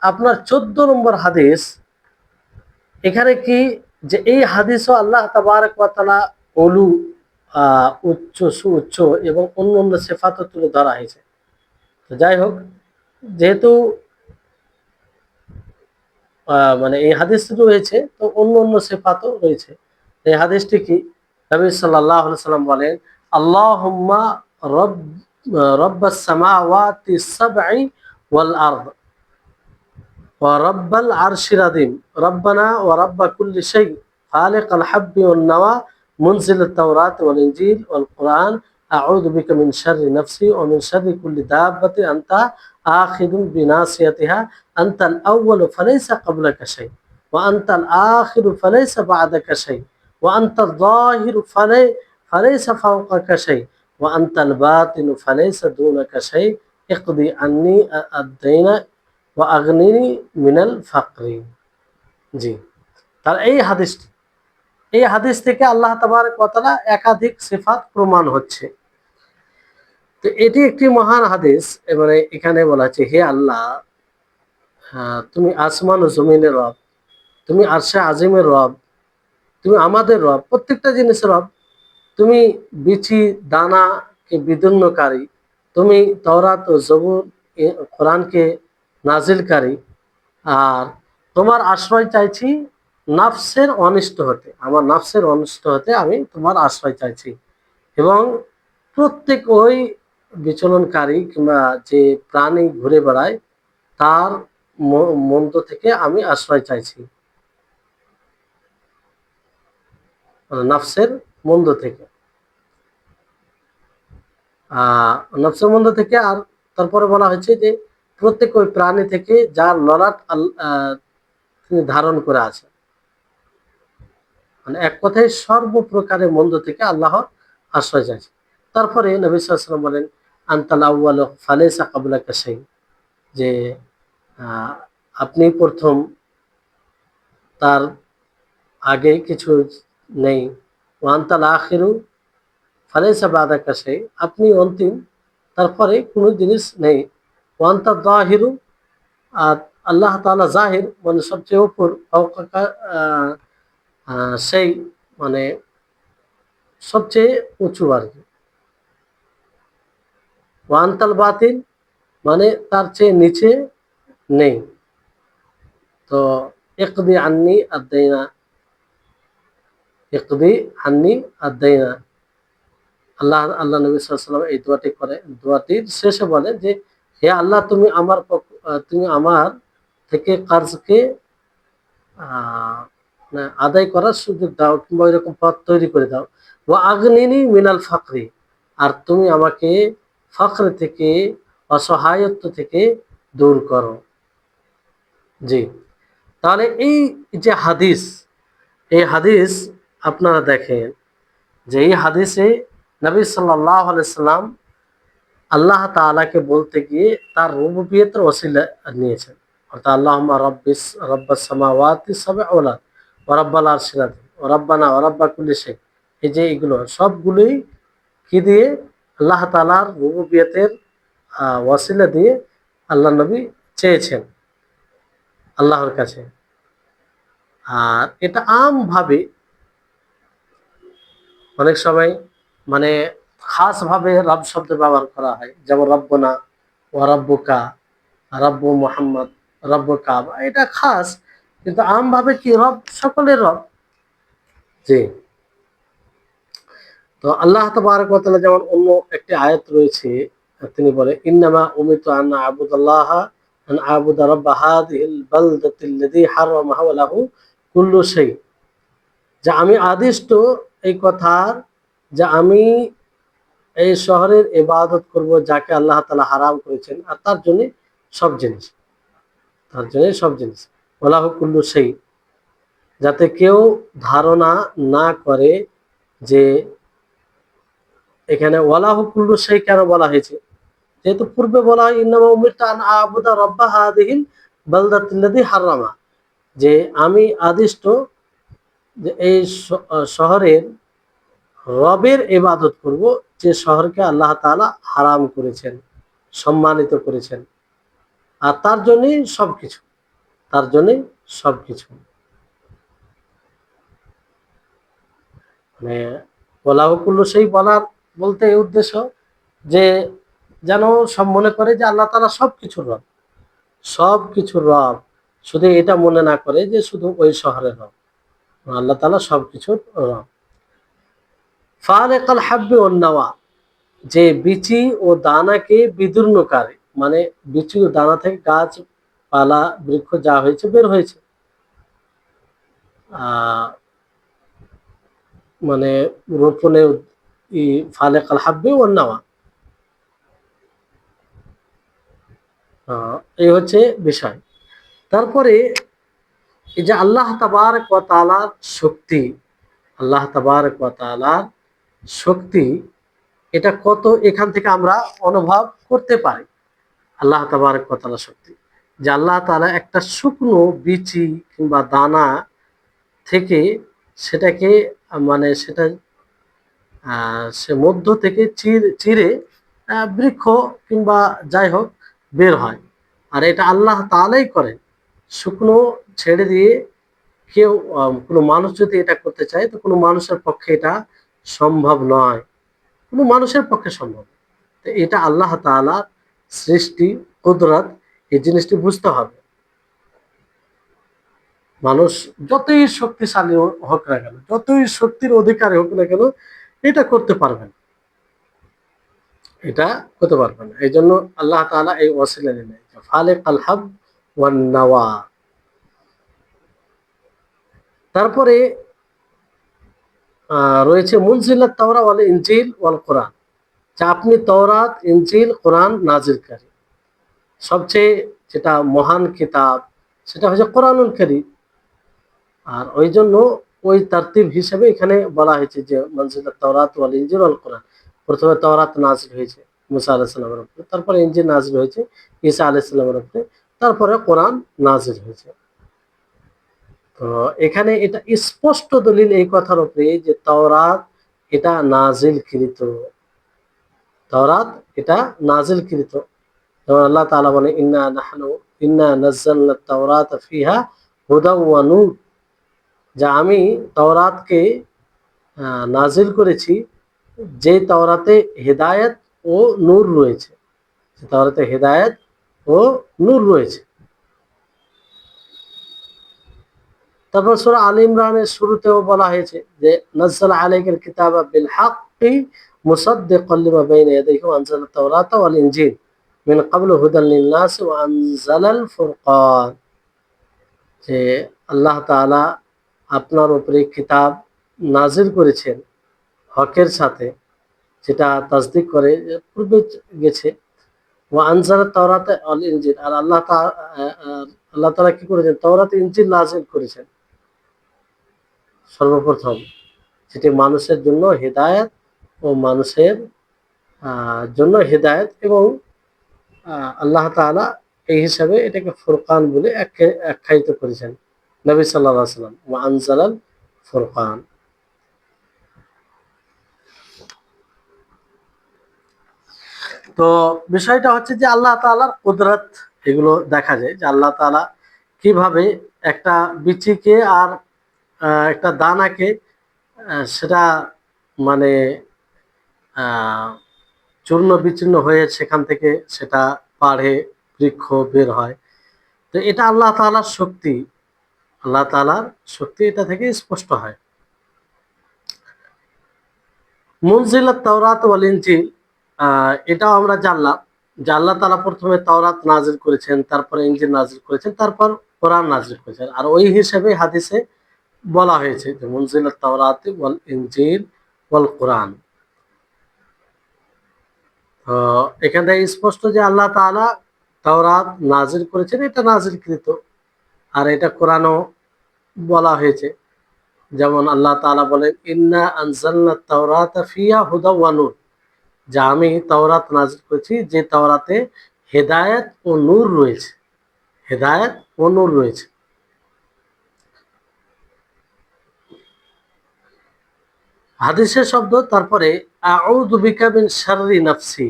আপনার 14 নম্বর হাদিস, এখানে কি যে এই হাদিসও আল্লাহ তাবারক ওয়া তাআলা উলু, উচ্চ, সুউচ্চ এবং অন্যান্য সিফাতও তুলে ধরা হয়েছে। তো যাই হোক, যেহেতু মানে এই হাদিসটি রয়েছে, তো অন্য অন্য সিফাতও রয়েছে। এই হাদিসটি কি? নবী সাল্লাল্লাহু আলাইহি সাল্লাম বলেন, আল্লাহুম্মা রব রব্বাস সামাওয়াতি সাবঈ ওয়াল আরদ ورب العرش العظيم ربنا ورب كل شيء خالق الحب والنوى منزل التوراة والإنجيل والقرآن أعوذ بك من شر نفسي ومن شر كل دابة أنت آخذ بناصيتها أنت الأول فليس قبلك شيء وأنت الآخر فليس بعدك شيء وأنت الظاهر فليس فوقك شيء وأنت الباطن فليس دونك شيء اقضي عني الدين ওয়াগনিনি মিনাল ফাকরি। জি, তার এই হাদিস থেকে আল্লাহ তাবারক ওয়া তাআলা একাধিক সিফাত প্রমাণ হচ্ছে। তো এটি একটি মহান হাদিস। এবারে এখানে বলা আছে, হে আল্লাহ, তুমি আসমান ও জমিনের রব, তুমি আরশে আজিমের রব, তুমি আমাদের রব, প্রত্যেকটা জিনিসের রব। তুমি বিচি দানাকে বিদীর্ণকারী, তুমি তাওরাত ও জবুর কোরআনকে নাজিলকারী। আর তোমার আশ্রয় চাইছি নাফসের অনিষ্ট হতে, আমার নাফসের অনিষ্ট হতে আমি তোমার আশ্রয় চাইছি, এবং প্রত্যেক ওই বিচলনকারী কিংবা যে প্রাণী ঘুরে বেড়ায় তার মন্দ থেকে আমি আশ্রয় চাইছি, মানে নাফসের মন্দ থেকে, নফসের মন্দ থেকে। আর তারপরে বলা হয়েছে যে প্রত্যেক ওই প্রাণী থেকে যার ললাট তিনি ধারণ করে আছেন, মানে এক কথায় সর্বপ্রকারের মন্দ থেকে আল্লাহর আশ্রয় চাইছে। তারপরে নবী সাল্লাল্লাহু আলাইহি ওয়াসাল্লাম বলেন, আনতাল আউয়ালু ফালাইসা ক্বাবলাকা শাই, যে আপনি প্রথম, তার আগে কিছু নেই। ওয়া আনতাল আখিরু ফালাইসা বাদাকা শাই, আপনি অন্তিম, তারপরে কোনো জিনিস নেই। ওয়া আনতা যাহিরু, আর আল্লাহ তাআলা জাহির, মানে সবচেয়ে উপর, ফাওকাকা সেই, মানে সবচেয়ে উঁচু আর কি। ওয়ান্তাল বাতিল মানে তার চেয়ে নিচে নেই। তো ইকদি আন্নি আদ-দাইনা, ইকদি আন্নি আদ-দাইনা, আল্লাহ নবী সাল্লাল্লাহু আলাইহি ওয়াসাল্লাম এই দোয়াটি করে। দোয়াটির শেষে বলে যে হে আল্লাহ, তুমি আমার থেকে কার্জকে আহ আদায় করার সুযোগ দাও, কিংবা এরকম পথ তৈরি করে দাও। ওয়া আগনিনি মিনাল ফাকরি, আর তুমি আমাকে ফখর থেকে, অসহায়ত্ব থেকে দূর করো। জি, তাহলে এই যে হাদিস, এই হাদিস আপনারা দেখেন যে এই হাদিসে নবী সাল্লাল্লাহু আলাইহি সাল্লাম আল্লাহ তাআলাকে বলতে গিয়ে তার রুবুবিয়তের ওসিলা নিয়েছেন। অর্থাৎ আল্লাহুম্মা রব্বাস সামাওয়াতি সাব'i ওয়াল আরদ ওয়া রাব্বাল আরশিল আযীম ওয়া রাব্বানা ওয়া রাব্বা কুল্লি শাই। এই যে এগুলো সবগুলোই কি দিয়ে? আল্লাহ তাআলার রুবুবিয়তের ওয়াসিলা দিয়ে আল্লাহ নবী চেয়েছেন আল্লাহর কাছে। আর এটা আমভাবে অনেক সময় মানে খাস ভাবে রব শব্দ ব্যবহার করা হয়, যেমন রব্বনা ওয়া রব্বুকা, রব্বু মুহাম্মদ, রব্বু কাবা, এটা খাস। কিন্তু আমভাবে কি? রব সকলের রব। জি, তো আল্লাহ তাবারক ওয়া তাআলা যেমন অন্য একটি আয়াত রয়েছে, তিনি বলে ইন্নামা উমিরতু আন আ'বুদাল্লাহ আন আ'বুদা রাব্বা হাযিহিল বালদাতিল্লাযী হারামাহু ওয়া লাহু কুল্লু শাই, যে আমি আদিষ্ট এই কথার, যে আমি এই শহরের ইবাদত করব যাকে আল্লাহ তাআলা হারাম করেছেন, আর তার জন্য সব জিনিস, তার জন্য সব জিনিস। ওয়া লাহু কুল্লু শাই, যাতে কেউ ধারণা না করে যে এখানে ওয়ালাহু কুল্লু শাই কেন বলা হয়েছে। যেহেতু পূর্বে বলা হয় ইন্নামা উমিরতু আন আ'বুদা রাব্বা হাযিহিল বালদাতিল্লাযী হারামা, যে আমি আদিষ্ট যে এই শহরের রবের ইবাদত করব, যে শহরকে আল্লাহ তাআলা হারাম করেছেন, সম্মানিত করেছেন, আর তার জন্যই সবকিছু, তার জন্যই সবকিছু। মানে ওয়ালাহু কুল্লু শাই বলার বলতে এই উদ্দেশ্য যে যেন সব মনে করে যে আল্লাহ তাআলা সবকিছুর রব, সবকিছুর রব। শুধু এটা মনে না করে যে শুধু ওই শহরের রব, আল্লাহ তাআলা সবকিছুর রব। ফালিকাল হাব্বি ওয়ান নাওয়া, যে বিচি ও দানাকে বিদীর্ণকারী, মানে বিচি ও দানা থেকে গাছ পালা বৃক্ষ যা হয়েছে বের হয়েছে, মানে রোপণে ফালিকাল হাব্বি ওয়ান নাওয়া, এই হচ্ছে বিষয়। তারপরে এই যে আল্লাহ তাবারক ওয়া তাআলার শক্তি, আল্লাহ তাবারক ওয়া তাআলার শক্তি, এটা কত এখান থেকে আমরা অনুভব করতে পারি। আল্লাহ তাবারক ওয়া তাআলার শক্তি, যে আল্লাহ তাআলা একটা শুকনো বিচি কিংবা দানা থেকে সেটাকে মানে সেটা সে মধ্য থেকে চিরে বৃক্ষ কিংবা যাই হোক বের হয়। আর এটা আল্লাহ তাআলাই করেন। শুকনো ছেড়ে দিয়ে কেউ কোনো মানুষ যদি এটা করতে চায়, তো কোনো মানুষের পক্ষে এটা সম্ভব নয়, কোনো মানুষের পক্ষে সম্ভব নয়। তো এটা আল্লাহ তাআলার সৃষ্টি, কুদরত, এই জিনিসটি বুঝতে হবে। মানুষ যতই শক্তিশালী হোক না কেন, যতই শক্তির অধিকারী হোক না কেন, এটা করতে পারবে না, এটা করতে পারবে না। এই জন্য আল্লাহ তাআলা এই ওয়াসিলা নিলেন, ফালিকাল হাব ওয়ান নাওয়া। তারপরে রয়েছে মুনজিলাত তাওরা ওয়াল ইনজিল ওয়াল কোরআন, যা আপনি তওরাত, ইনজিল, কোরআন নাজিলকারী। সবচেয়ে যেটা মহান কিতাব সেটা হচ্ছে কোরআনুল কারীম। আর ওই জন্য ওই তারতিব হিসেবে এখানে বলা হয়েছে যে মুনজিলাত তাওরাত ওয়াল ইনজিল ওয়াল কোরআন। প্রথমে তাওরাত নাজিল হয়েছে মুসা আলাইহিস সালামের উপরে, তারপরে ইনজিল নাজিল হয়েছে ঈসা আলাইহিস সালামের উপরে, তারপরে কোরআন নাজিল হয়েছে। তো এখানে এটা স্পষ্ট দলিল এই কথার উপরে যে তাওরাত এটা নাজিলকৃত, তাওরাত এটা নাজিলকৃত। যেমন আল্লাহ তাআলা বলেন ইন্না নাযালনা তাওরাতা ফিহা হুদাও ওয়া নূর, যা আমি তাওরাতকে নাজিল করেছি, যে তাওরাতে হেদায়েত ও নূর রয়েছে। তাওরাতে হেদায়েত ও নূর রয়েছে। তারপর সূরা আলে ইমরানের শুরুতেও বলা হয়েছে যে নাযালা আলাইকাল কিতাবা বিল হাক্কি মুসাদ্দিকাল লিমা বাইনা ইয়াদাইহি ওয়া আনজালাত তাওরাতা ওয়াল ইনজিল মিন ক্বাবলু হুদাল লিন-নাস ওয়া আনজালাল ফুরকান, যে আল্লাহ তাআলা আপনার উপরে কিতাব নাজিল করেছেন হকের সাথে, যেটা তাসদিক করে পূর্বে গেছে। ওয়া আনজালাত তাওরাতা ওয়াল ইনজিল, আর আল্লাহ তাআলা কি করেছেন, তাওরাত ইনজিল নাজিল করেছেন সর্বপ্রথম, যেটি মানুষের জন্য হেদায়েত ও মানুষের জন্য হেদায়েত, এবং আল্লাহ তাআলা এই হিসাবে এটাকে ফুরকান বলে আখ্যায়িত করেছেন নবী সাল্লাল্লাহু আলাইহি ওয়াসাল্লাম, ওয়া আনজালাল ফুরকান। তো বিষয়টা হচ্ছে যে আল্লাহ তাআলার কুদরত এগুলো দেখা যায়, যে আল্লাহ তাআলা কিভাবে একটা বিচিকে আর একটা দানাকে সেটা মানে চূর্ণ বিচূর্ণ হয়ে সেখান থেকে সেটা বাড়ে, বৃক্ষ বের হয়। তো এটা আল্লাহ তাআলার শক্তি, আল্লাহ তাআলার শক্তি এটা থেকে স্পষ্ট হয়। মুনজিলাত তাওরাত ওয়াল ইনজিল, এটাও আমরা জানলাম যে আল্লাহ তাআলা প্রথমে তাওরাত নাজিল করেছেন, তারপরে ইনজিল নাজিল করেছেন, তারপর কোরআন নাজিল করেছেন। আর ওই হিসেবে হাদিসে বলা হয়েছে যে মুনজিলাত তাওরাত ওয়াল ইনজিল ওয়াল কোরআন। তো এখান থেকে স্পষ্ট যে আল্লাহ তাআলা তাওরাত নাজিল করেছেন, এটা নাজিলকৃত, আর এটা কোরআনও বলা হয়েছে। যেমন আল্লাহ তাআলা বলেন ইন্না আনজালনা তাওরাতা ফিহা হুদা ওয়া নূর, যে আমি তাওরাত নাজিল করেছি যে তাওরাতে হেদায়েত ও নূর রয়েছে, হেদায়েত ও নূর রয়েছে। হাদিসের শব্দ তারপরে আউযু বিকা মিন শাররি নাফসি,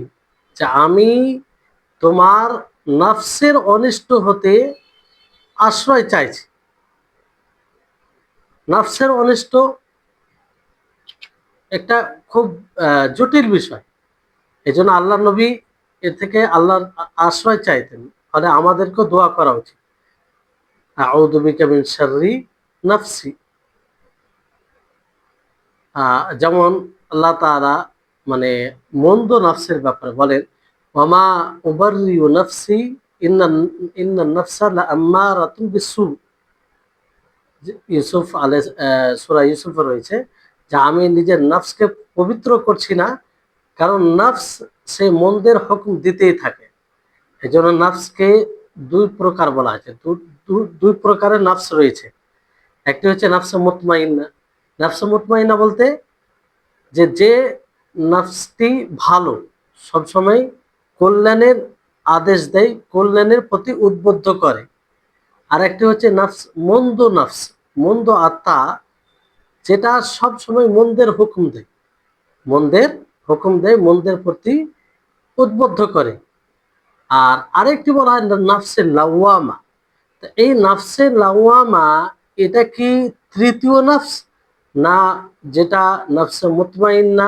যে আমি তোমার নফসের অনিষ্ট হতে আশ্রয় চাইছি। নফসের অনিষ্ট একটা খুব জটিল বিষয়, এই জন্য আল্লাহ নবী এর থেকে আল্লাহর আশ্রয় চাইতেন। ফলে আমাদেরকেও দোয়া করা উচিত, আউযু বিকা মিন শাররি নাফসি। যেমন আল্লাহ তাআলা মানে মন্দ নফসের ব্যাপারে বলেন ওয়ামা উবাররিউ নাফসি ইন্নান নাফসা লাআম্মারাতুন বিসসু, ইউসুফ আলাইহিস সূরা ইউসুফে রয়েছে যে আমি নিজের নফসকে পবিত্র করছি না, কারণ নফস সে মন্দের হুকুম দিতেই থাকে। এজন্য নফসকে দুই প্রকার বলা হয়েছে, দুই প্রকারের নফস রয়েছে। একটি হচ্ছে নফসে মুতমাইন্না। নফসে মুতমাইন্না বলতে যে নফসটি ভালো, সবসময় কল্যাণের আদেশ দেয়, কল্যাণের প্রতি উদ্বুদ্ধ করে। আর একটি হচ্ছে নফস মন্দ নফস, মন্দ আত্মা, যেটা সবসময় মন্দের হুকুম দেয়, মন্দের হুকুম দেয়, মন্দের প্রতি উদ্বুদ্ধ করে। আর আরেকটি বলা হয় নফসে লাওয়ামা। তো এই নফসে লাওয়ামা এটা কি তৃতীয় নফস, না যেটা নফসে মুতমাইন্না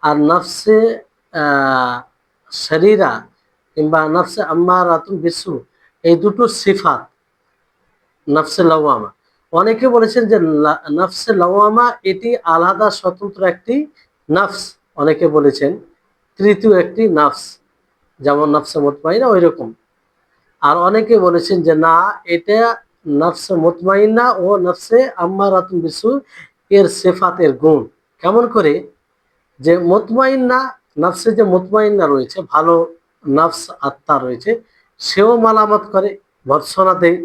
আর নফসে শরীরা কিংবা নফসে আম্মারাতুন বিসু, এই দুটো সিফাত নফসে লাওয়ামা। অনেকে বলেছেন যে নফসে লাওয়ামা এটি আলাদা স্বতন্ত্র একটি নফস, অনেকে বলেছেন তৃতীয় একটি নফস, যেমন নফসে মুতমাইন্না ওই রকম। আর অনেকে বলেছেন যে না, এটা নফসে মুতমাইন্না ও নফসে আম্মারাতুন বিসু এর সিফাতের গুণ। কেমন করে, যে মুতমাইন্না নফসে, যে মুতমাইন্না রয়েছে, ভালো নফস আত্মা রয়েছে, সেও মালামত করে, ভর্ৎসনা দেয়।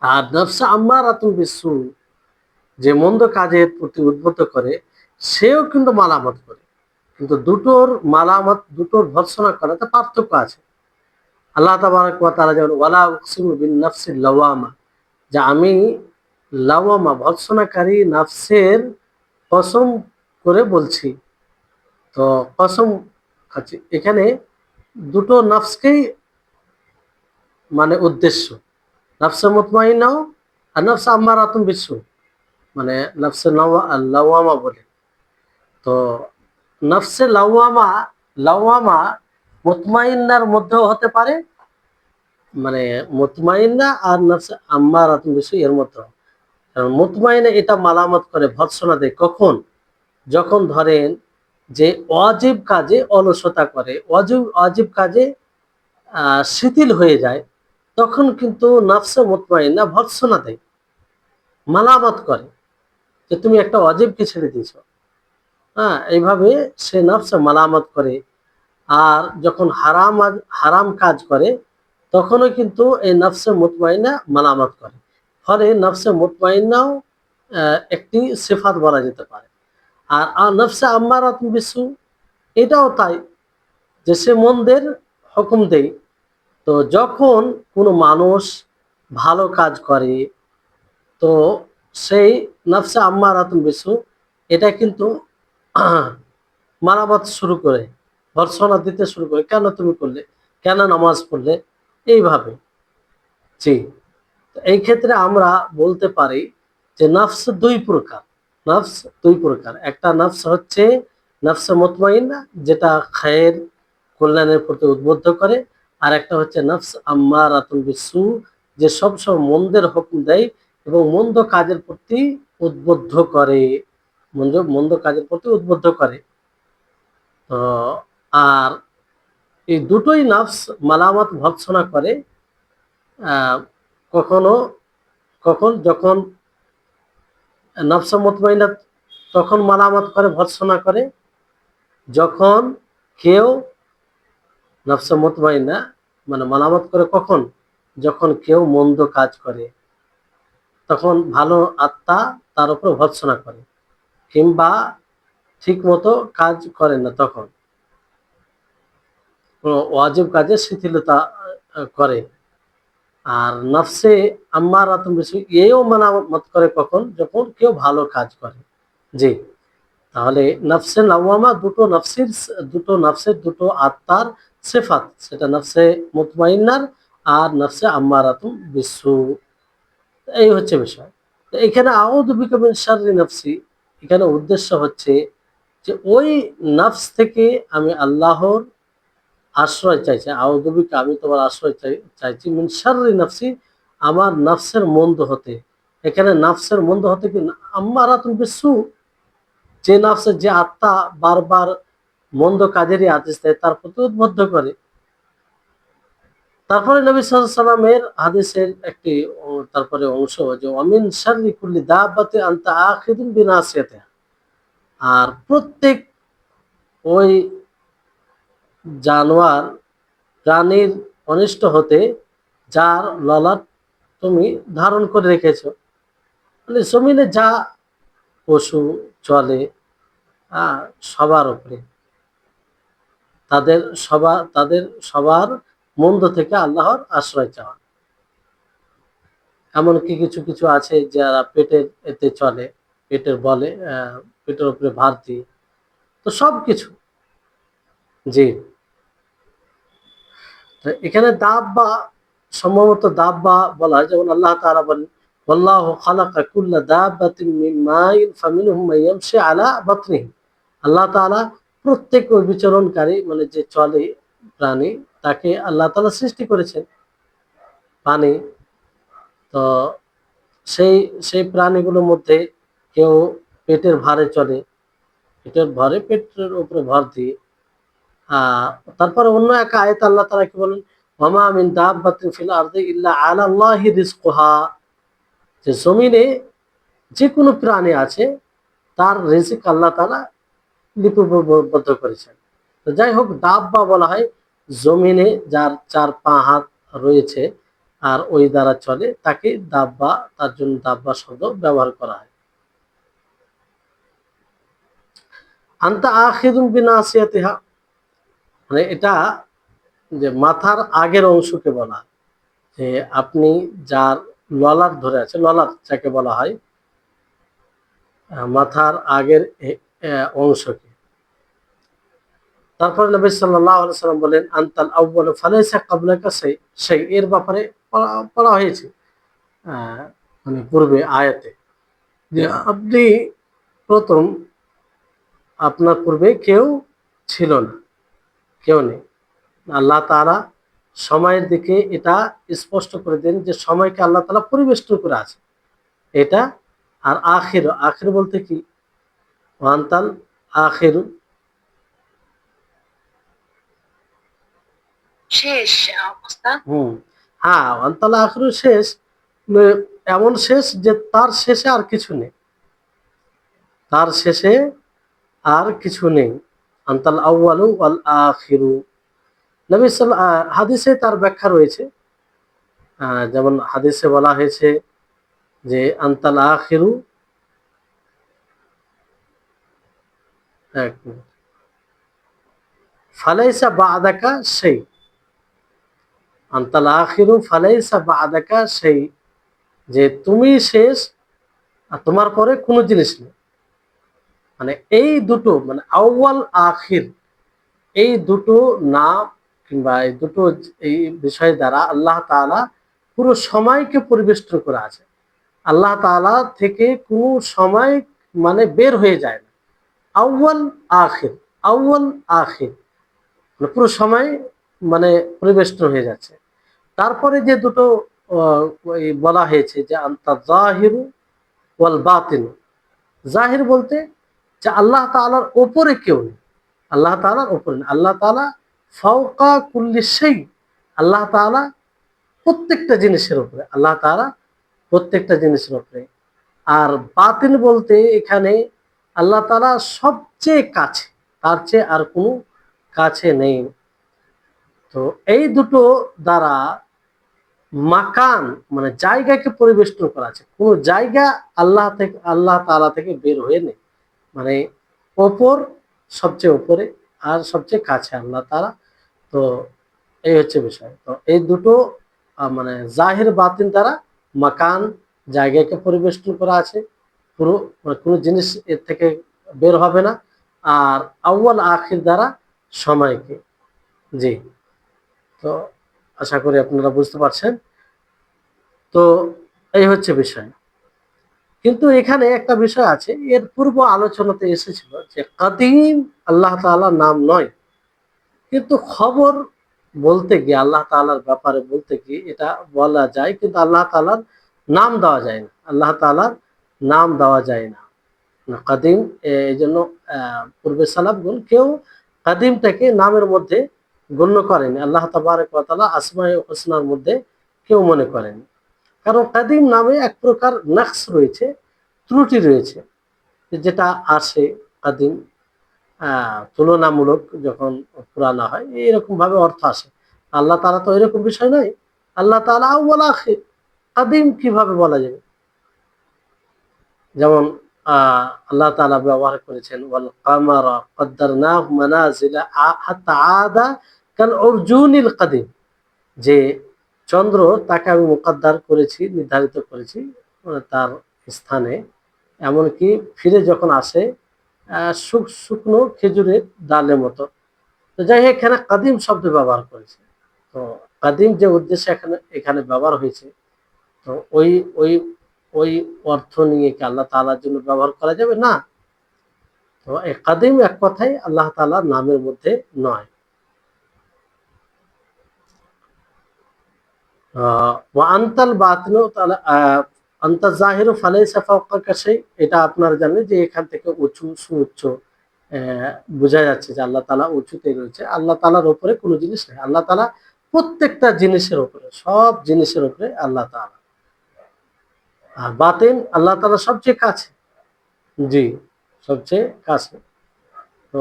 আর নফসে আম্মারাতুন বিসু, যে মন্দ কাজের প্রতি উদ্বুদ্ধ করে, সেও কিন্তু মালামত করে। কিন্তু দুটোর মালামত, দুটোর ভর্ৎসনা করাতে পার্থক্য আছে। আল্লাহ তাবারাক ওয়া তাআলা যেমন ওয়ালা উকসিমু বিন নাফসিল লাওয়ামা, যে আমি লাওয়ামা ভর্ৎসনাকারী নফসের কসম করে বলছি। তো কসম খাচ্ছি, এখানে দুটো নফসকেই মানে উদ্দেশ্য, নফসে মুতমাইন্নাও আর নফসে আম্মারাতুন বিসু, মানে নফসে লাওয়ামা বলে। তো নফসে লাওয়ামা, লাওয়ামা মুতমাইন্নার মধ্যেও হতে পারে, মানে মুতমাইন্না আর নফসে আম্মারাতুন বিসু এর মধ্যে। কারণ মুতমাইন্না এটা মালামত করে, ভর্ৎসনা দেয় কখন? যখন ধরেন যে ওয়াজিব কাজে অলসতা করে, ওয়াজিব কাজে শিথিল হয়ে যায়, তখন কিন্তু নফসে মুতমাইন্না ভর্ৎসনা দেয়, মালামত করে যে তুমি একটা ওয়াজিবকে ছেড়ে দিয়েছো। হ্যাঁ, এইভাবে সে নফসে মালামত করে। আর যখন হারাম কাজ করে, তখনও কিন্তু এই নফসে মুতমাইন্না মালামত করে। ফলে নফসে মুতমাইন্নাও একটি সিফাত বলা যেতে পারে। আর নফসে আম্মারাতুন বিসু এটাও তাই, যে সে মন্দের হুকুম দেয়। তো যখন কোনো মানুষ ভালো কাজ করে, তো সেই নফসে আম্মারাতুন বিসু এটা কিন্তু মারামাত শুরু করে, ভর্ৎসনা দিতে শুরু করে, কেন তুমি করলে, কেন নামাজ পড়লে, এইভাবে। জি, এই ক্ষেত্রে আমরা বলতে পারি যে নফস দুই প্রকার। নফস দুই প্রকার, একটা নফস হচ্ছে নফসে মুতমাইন্না, যেটা খায়ের, কল্যাণের প্রতি উদ্বুদ্ধ করে। আর একটা হচ্ছে নফস আম্মারাতুন বিসু, যে সবসময় মন্দের হুকুম দেয় এবং মন্দ কাজের প্রতি উদ্বুদ্ধ করে, মন্দ কাজের প্রতি উদ্বুদ্ধ করে। তো আর এই দুটোই নফস মালামত ভর্ৎসনা করে। কখনো কখন যখন নফসে মুতমাইন্না তখন মালামত করে, ভর্ৎসনা করে, যখন কেউ নফসে মুতমাইন্না মানে মালামত করে কখন? যখন কেউ মন্দ কাজ করে, তখন ভালো আত্মা তার উপর ভর্ৎসনা করে, কিংবা ঠিক মতো কাজ করে না, তখন ওয়াজিব কাজে শিথিলতা করে। আর নফসে আম্মারাতুন বিসু এও মালামত করে কখন? যখন কেউ ভালো কাজ করে। জি, তাহলে নফসে লাওয়ামা দুটো নফসের দুটো আত্মার সিফাত, সেটা নফসে মুতমাইন্নার আর নফসে আম্মারাতুন বিসু। এই হচ্ছে বিষয়। তো এখানে আউযু বিকা মিন শাররি নফসি, এখানে উদ্দেশ্য হচ্ছে যে ওই নফস থেকে আমি আল্লাহর আশ্রয় চাইছি। আউযু বিকা, আমি তোমার আশ্রয় চাইছি, মিন শাররি নফসি, আমার নফসের মন্দ হতে। এখানে নফসের মন্দ হতে কি, আম্মারাতুন বিসু, যে নফসের, যে আত্মা বারবার মন্দ কাজেরই আদেশ দেয়, তার প্রতি উদ্বুদ্ধ করে। তারপরে নবী সাল্লাল্লাহু আলাইহি সাল্লামের হাদিসের একটি তারপরে অংশ, যে ওয়ামিন শাররি কুল্লি দাব্বাতিন আনতা আখিযুন বিনাসিয়াতিহা, আর প্রত্যেক ওই জানোয়ার, প্রাণীর অনিষ্ট হতে যার ললাট তুমি ধারণ করে রেখেছো। মানে জমিনে যা পশু চলে, সবার উপরে, তাদের সবার মন্দ থেকে আল্লাহর আশ্রয় চাওয়া। এমনকি কিছু কিছু আছে যারা পেটের এতে চলে, পেটের বলে, পেটের উপরে ভার দিয়ে, তো সবকিছু। জি, তো এখানে দাব্বা, সম্ভবত দাব্বা বলা হয়, যেমন আল্লাহ তাআলা বলেন ওয়াল্লাহু খালাকা কুল্লা দাব্বাতিন মিন মাইন ফামিনহুম মান ইয়ামশি আলা বাতনিহি। আল্লাহ তাআলা প্রত্যেক বিচরণকারী, মানে যে চলে প্রাণী, তাকে আল্লাহ তাআলা সৃষ্টি করেছেন পানি। তো সেই সেই প্রাণীগুলোর মধ্যে কেউ পেটের ভারে চলে, পেটের উপরে ভর দিয়ে। আহ তারপরে অন্য এক আয়াত আল্লাহ তাআলা কি বলেন, ওয়ামা মিন দাব্বাতিন ফিল আরদি ইল্লা আলাল্লাহি রিজকুহা, যে জমিনে যে কোনো প্রাণী আছে, তার রিজিক আল্লাহ তাআলা লিপিবদ্ধ করেছেন। তো যাই হোক, দাব্বা বলা হয় জমিনে যার 4 পা হাত রয়েছে আর ওই দ্বারা চলে, তাকে দাব্বা, তার জন্য দাব্বা শব্দ ব্যবহার করা হয়। আনতা আখিযুন বিনাসিয়াতিহা, মানে এটা যে মাথার আগের অংশকে বলা, যে আপনি যার ললাট ধরে আছে, ললাট যাকে বলা হয়, মাথার আগের অংশকে। তারপরে নবী সাল্লাল্লাহু আলাইহি সাল্লাম বলেন আনতাল আউয়ালু ফালাইসা ক্বাবলাকা শাই, এর ব্যাপারে পড়া হয়েছে মানে পূর্বে আয়াতে, যে আপনি প্রথম, আপনার পূর্বে কেউ ছিল না, কেউ নেই। আল্লাহ তাআলা সময়ের দিকে এটা স্পষ্ট করে দেন যে সময়কে আল্লাহ তাআলা পরিবেষ্টন করে আছে এটা। আর আখির, আখির বলতে কি? ওয়ান্তাল আখিরু,
শেষ অবস্থা।
হ্যাঁ, ওয়ান্তাল আখিরু শেষ, এমন শেষ যে তার শেষে আর কিছু নেই, তার শেষে আর কিছু নেই। আন্তাল আউয়ালু ওয়াল আখিরু। নবী হাদিসে তার ব্যাখ্যা রয়েছে। যেমন হাদিসে বলা হয়েছে যে আন্তাল আখিরু, এক মিনিট, ফালাইসা বা'দাকা সেই, আন্তাল আখিরু ফালাইসা বা'দাকা সেই, যে তুমি শেষ আর তোমার পরে কোনো জিনিস নেই। মানে এই দুটো, মানে আউয়াল আখির, এই দুটো নাম কিংবা এই দুটো এই বিষয় দ্বারা আল্লাহ তাআলা পুরো সময়কে পরিবেষ্টন করে আছে। আল্লাহ তাআলা থেকে কোনো সময় মানে বের হয়ে যায় না। আউয়াল আখির, আউয়াল আখির, মানে পুরো সময় মানে পরিবেষ্টন হয়ে যাচ্ছে। তারপরে যে দুটো বলা হয়েছে যে আনতা জাহিরু ওয়াল বাতিন। জাহির বলতে যে আল্লাহ তাআলার উপরে কেউ নেই, আল্লাহ তাআলার উপরে নেই, আল্লাহ তাআলা ফাওকা কুল্লি শাই, আল্লাহ তাআলা প্রত্যেকটা জিনিসের উপরে, আল্লাহ তাআলা প্রত্যেকটা জিনিসের উপরে। আর বাতিন বলতে এখানে আল্লাহ তাআলা সবচেয়ে কাছে, তার চেয়ে আর কোনো কাছে নেই। তো এই দুটো দ্বারা মাকান মানে জায়গাকে পরিবেষ্টন করা আছে, কোনো জায়গা আল্লাহ থেকে, আল্লাহ তাআলা থেকে বের হয়ে নেই। মানে ওপর, সবচেয়ে উপরে, আর সবচেয়ে কাছে আল্লাহ তাআলা। তো এই হচ্ছে বিষয়। তো এই দুটো মানে জাহির বাতিন দ্বারা মাকান জায়গাকে পরিবেষ্টন করা আছে, পুরো মানে কোনো জিনিস এর থেকে বের হবে না। আর আউয়াল আখির দ্বারা সময়কে। জি, তো আশা করি আপনারা বুঝতে পারছেন। তো এই হচ্ছে বিষয়। কিন্তু এখানে একটা বিষয় আছে, এর পূর্ব আলোচনাতে এসেছিল যে কাদিম আল্লাহ তাআলার নাম নয়, কিন্তু খবর বলতে গিয়ে আল্লাহ তাআলার ব্যাপারে বলতে গিয়ে এটা বলা যায়, কিন্তু আল্লাহ তাআলার নাম দেওয়া যায় না, আল্লাহ তাআলার নাম দেওয়া যায় না। কাদিম এই জন্য পূর্বে সালাফগণ কেউ কাদিমটাকে নামের মধ্যে গণ্য করেনি, আল্লাহ তাবারক ওয়া তাআলা আসমায়ে হুসনার মধ্যে কেউ মনে করেনি। কারণ কাদিম নামে এক প্রকার নাকস রয়েছে, ত্রুটি রয়েছে, যেটা আসে কাদিম তুলনামূলক যখন পুরানা হয় এরকম ভাবে অর্থ আসে। আল্লাহ তাআলা তো এরকম বিষয় নয়, আল্লাহ তাআলা আউয়াল আখির, কাদিম কিভাবে বলা যাবে? যেমন আল্লাহ তাআলা ব্যবহার করেছেন ওয়াল কামারা কদ্দারনাহু মানাজিলা হাত্তা আদা কাল উরজুনিল কাদিম, যে চন্দ্র তাকে আমি মুকদ্দার করেছি, নির্ধারিত করেছি তার স্থানে, এমনকি ফিরে যখন আসে শুকনো খেজুরের ডালের মতো। তো যাই হোক, এখানে কাদিম শব্দ ব্যবহার করেছে। তো কাদিম যে উদ্দেশ্যে এখানে এখানে ব্যবহার হয়েছে, তো ওই ওই ওই অর্থ নিয়ে কি আল্লাহ তাআলার জন্য ব্যবহার করা যাবে? না। তো এই কাদিম এক কথায় আল্লাহ তাআলার নামের মধ্যে নয়। ওয়া আনতাল বাতিনু তাআলা আনতা জাহিরু ফালাইসা ফাওকাকা শাই, এটা আপনারা জানেন যে এখান থেকে উঁচু সুউচ্চ বোঝা যাচ্ছে যে আল্লাহ তাআলা উঁচুতে রয়েছে, আল্লাহ তাআলার উপরে কোনো জিনিস নেই, আল্লাহ তাআলা প্রত্যেকটা জিনিসের উপরে, সব জিনিসের উপরে আল্লাহ তাআলা। আর বাতিন আল্লাহ তাআলা সবচেয়ে কাছে। জি, সবচেয়ে কাছে। তো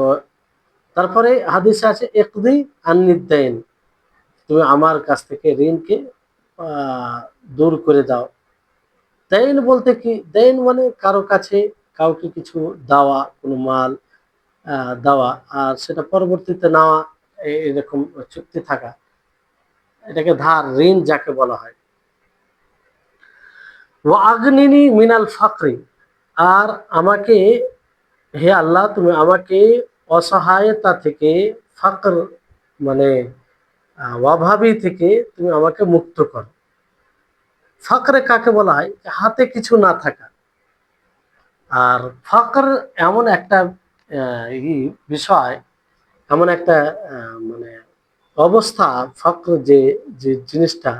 তারপরে হাদিসে আছে ইকদি আন্নিদ দাইন, তুমি আমার কাছ থেকে ঋণকে দূর করে দাও। দাইন বলতে কি? দাইন মানে কারো কাছে কাউকে কিছু দেওয়া, কোনো মাল দেওয়া, আর সেটা পরবর্তীতে নেওয়া, এরকম চুক্তি থাকা, এটাকে ধার, ঋণ যাকে বলা হয়। ওয়া আগনিনি মিনাল ফাকরি, আর আমাকে, হে আল্লাহ তুমি আমাকে অসহায়তা থেকে, ফাকর মানে অভাবী থেকে তুমি আমাকে মুক্ত করো। ফাকরে কাকে বলা হয়? হাতে কিছু না থাকা। আর ফকর এমন একটা বিষয়, এমন একটা মানে অবস্থা, ফক্র যে যে জিনিসটা,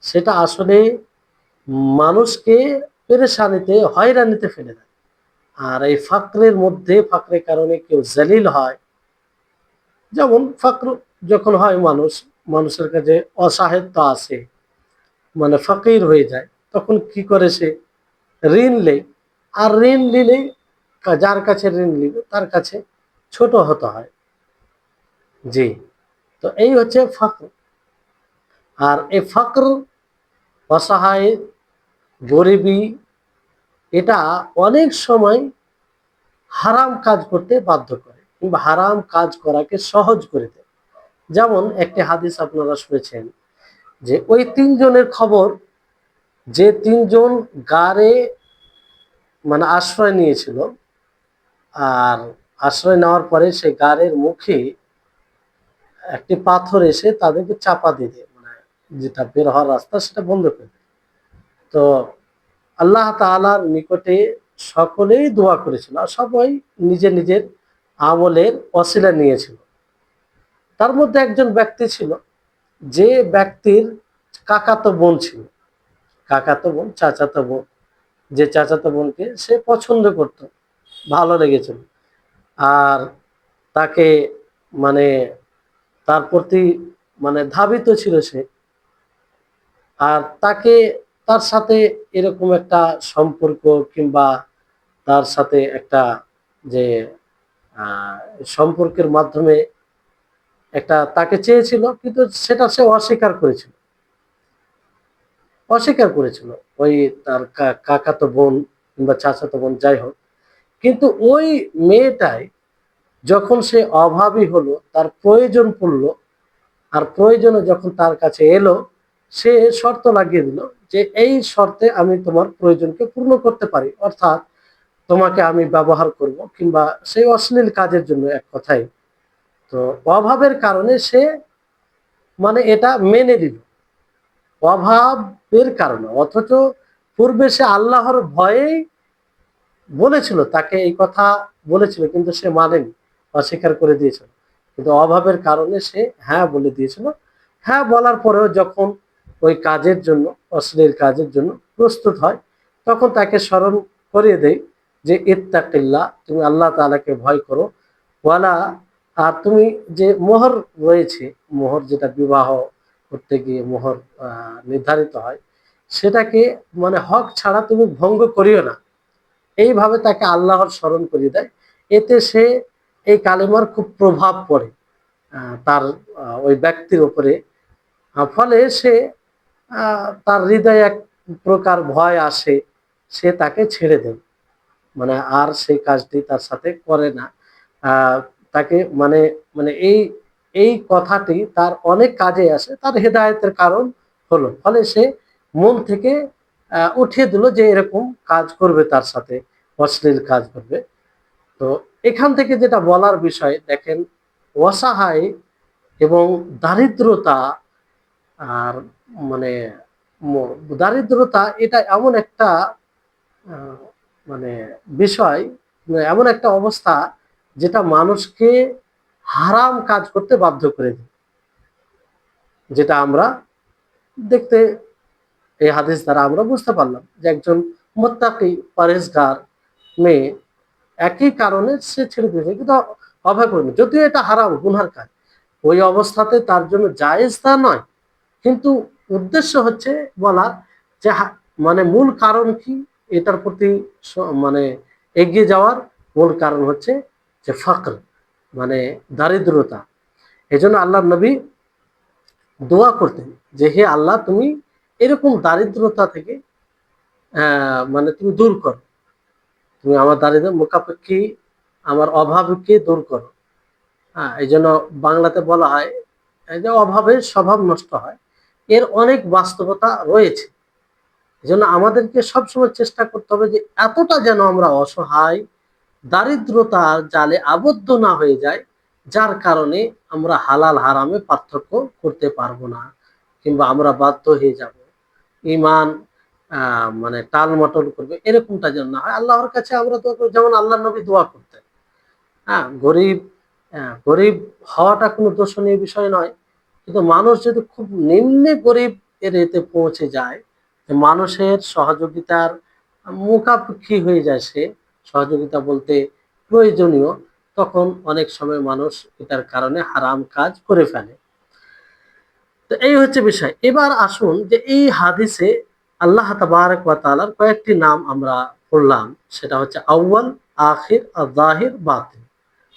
সেটা আসলে মানুষকে পেরেশানিতে হয়রানিতে ফেলে দেয়। আর এই ফাকরের মধ্যে, ফাকরের কারণে কেউ জালিল হয়। যেমন ফাকর যখন হয়, মানুষের কাছে অসাহিত্য আছে, মানে ফকির হয়ে যায়, তখন কি করে সে ঋণ লে। আর ঋণ নিলে যার কাছে ঋণ নিবে তার কাছে ছোট হতে হয়। জি, তো এই হচ্ছে ফকর। আর এই ফকর, অসহায়, গরিবী, এটা অনেক সময় হারাম কাজ করতে বাধ্য করে, কিংবা হারাম কাজ করাকে সহজ করে দেয়। যেমন একটি হাদিস আপনারা শুনেছেন, যে ওই তিনজনের খবর, যে তিনজন গাড়ে মানে আশ্রয় নিয়েছিল, আর আশ্রয় নেওয়ার পরে সেই গাড়ের মুখে একটি পাথর এসে তাদেরকে চাপা দিয়ে দেয়, মানে যেটা বের হওয়ার রাস্তা সেটা বন্ধ করে দেয়। তো আল্লাহ তাআলার নিকটে সকলেই দোয়া করেছিল, আর সবাই নিজের নিজের আমলের ওসিলা নিয়েছিল। তার মধ্যে একজন ব্যক্তি ছিল, যে ব্যক্তির কাকাতো বোন ছিল, কাকাতো বোন, চাচাতো বোন, যে চাচাতো বোনকে সে পছন্দ করত, ভালো লেগেছিল, আর তাকে মানে তার প্রতি মানে ধাবিত ছিল সে। আর তাকে, তার সাথে এরকম একটা সম্পর্ক, কিংবা তার সাথে একটা যে আহ, সম্পর্কের মাধ্যমে একটা তাকে চেয়েছিল, কিন্তু সেটা সে অস্বীকার করেছিল ওই তার কাকাতো বোন কিংবা চাচাতো বোন, যাই হোক। কিন্তু ওই মেয়েটাই যখন সে অভাবী হলো, তার প্রয়োজন পড়লো, আর প্রয়োজনে যখন তার কাছে এলো, সে শর্ত লাগিয়ে দিল, যে এই শর্তে আমি তোমার প্রয়োজনকে পূর্ণ করতে পারি, অর্থাৎ তোমাকে আমি ব্যবহার করব, কিংবা সেই অশ্লীল কাজের জন্য, এক কথায়। তো অভাবের কারণে সে মানে এটা মেনে নিল, অভাবের কারণে। অথচ পূর্বে সে আল্লাহর ভয়েই বলেছিল, তাকে এই কথা বলেছিল, কিন্তু সে মানেনি, অস্বীকার করে দিয়েছিল। কিন্তু অভাবের কারণে সে হ্যাঁ বলে দিয়েছিল। হ্যাঁ বলার পরেও যখন ওই কাজের জন্য, অশ্লীল কাজের জন্য প্রস্তুত হয়, তখন তাকে স্মরণ করিয়ে দেয়, যে ইত্তাকিল্লাহ, তুমি আল্লাহ তাআলাকে ভয় করো, ওয়ালা, আর তুমি যে মোহর রয়েছে, মোহর যেটা বিবাহ করতে গিয়ে মোহর নির্ধারিত হয়, সেটাকে মানে হক ছাড়া তুমি ভঙ্গ করিও না। এইভাবে তাকে আল্লাহর স্মরণ করিয়ে দেয়। এতে সে, এই কালেমার খুব প্রভাব পড়ে তার ওই ব্যক্তির উপরে। ফলে সে তার হৃদয়ে এক প্রকার ভয় আসে, সে তাকে ছেড়ে দেয়, মানে আর সেই কাজটি তার সাথে করে না। আহ, তাকে মানে মানে এই এই কথাটি তার অনেক কাজে আসে, তার হেদায়েতের কারণ হলো। ফলে সে মন থেকে উঠিয়ে দিল যে এরকম কাজ করবে, তার সাথে অশ্লীল কাজ করবে। তো এখান থেকে যেটা বলার বিষয় দেখেন, অসহায় এবং দারিদ্রতা, আর মানে দারিদ্রতা এটা এমন একটা আহ, মানে বিষয়, মানে এমন একটা অবস্থা, যেটা মানুষকে হারাম কাজ করতে বাধ্য করে দেয়। যেটা আমরা দেখতে, এই হাদিস দ্বারা আমরা বুঝতে পারলাম, যে একজন মুত্তাকি, পরেজগার মেয়ে, একই কারণে সে ছেড়ে দিয়েছে, কিন্তু অভয় করেনি, যদিও এটা হারাম, গুনহার কাজ। ওই অবস্থাতে তার জন্য জায়েজ তা নয়, কিন্তু উদ্দেশ্য হচ্ছে বলা, যে মানে মূল কারণ কি, এটার প্রতি মানে এগিয়ে যাওয়ার মূল কারণ হচ্ছে যে ফকর, মানে দারিদ্রতা। এই জন্য আল্লাহ নবী দোয়া করতেন, যে হে আল্লাহ, তুমি এরকম দারিদ্রতা থেকে মানে তুমি দূর করো, তুমি আমার দারিদ্র মুখাপেক্ষী, আমার অভাবকে দূর করো। হ্যাঁ, এই জন্য বাংলাতে বলা হয়, এই যে অভাবের স্বভাব নষ্ট হয়, এর অনেক বাস্তবতা রয়েছে। এই জন্য আমাদেরকে সবসময় চেষ্টা করতে হবে, যে এতটা যেন আমরা অসহায়, দারিদ্রতার জালে আবদ্ধ না হয়ে যায়, যার কারণে আমরা হালাল হারামে পার্থক্য করতে পারবো না, কিংবা আমরা বাধ্য হয়ে যাব, ইমান মানে টালমটল করবে, এরকমটা যেন না হয়। আল্লাহর কাছে আমরা তো, যেমন আল্লাহ নবী দোয়া করতেন, হ্যাঁ, গরিব, গরিব হওয়াটা কোনো দোষণীয় বিষয় নয়, কিন্তু মানুষ যদি খুব নিম্নে গরিব এর এতে পৌঁছে যায়, যে মানুষের সহযোগিতার মুখাপেক্ষী হয়ে যায়, সে সহযোগিতা বলতে প্রয়োজনীয়, তখন অনেক সময় মানুষ এটার কারণে হারাম কাজ করে ফেলে। তো এই হচ্ছে বিষয়। এবার আসুন যে এই হাদিসে আল্লাহ তাবারক ওয়া তাআলার কয়েকটি নাম আমরা পড়লাম, সেটা হচ্ছে আউয়াল, আখির, আর জাহির, বাতিন।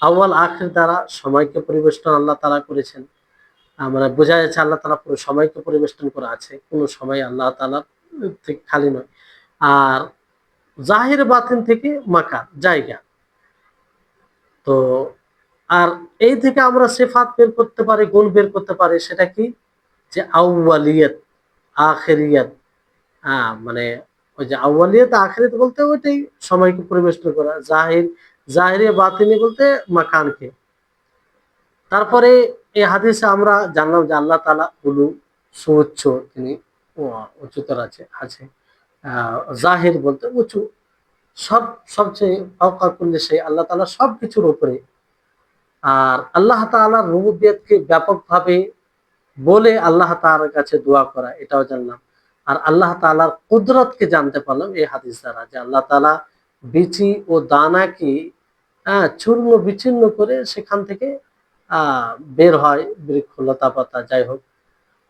আউয়াল আখির দ্বারা সময়কে পরিবেষ্টন আল্লাহ তাআলা করেছেন। মানে বোঝা যাচ্ছে আল্লাহ তাআলা পুরো সময়কে পরিবেষ্টন করা আছে, কোনো সময় আল্লাহ তাআলার থেকে খালি নয়। আর জাহির বাতিন থেকে মাকান, জায়গা। তো আর এই থেকে আমরা সিফাত বের করতে পারি, গুণ বের করতে পারি, সেটা কি? যে আউয়ালিয়াত, আখিরিয়াত। মানে ওই যে আউয়ালিয়াত আখিরাত বলতে ওইটাই সময়কে পরিবেষ্টন করা। জাহিরে বাতিনি বলতে মাকানকে। তারপরে এই হাদিসে আমরা জানলাম যে আল্লাহ তাআলা উলু, সুউচ্চ, তিনি উচ্চতর আছে। জাহির বলতে উঁচু, সবচেয়ে ফাওকা কুল্লি শাই, আল্লাহ তাআলা সবকিছুর উপরে। আর আল্লাহ তাআলার রুবুবিয়তকে ব্যাপকভাবে বলে আল্লাহ তাআলার কাছে দোয়া করা, এটাও জানলাম। আর আল্লাহ তাআলার কুদরতকে জানতে পারলাম এই হাদিস দ্বারা, যে আল্লাহ তাআলা বিচি ও দানাকে চূর্ণ বিচ্ছিন্ন করে সেখান থেকে বের হয় বৃক্ষ, লতা পাতা, যাই হোক।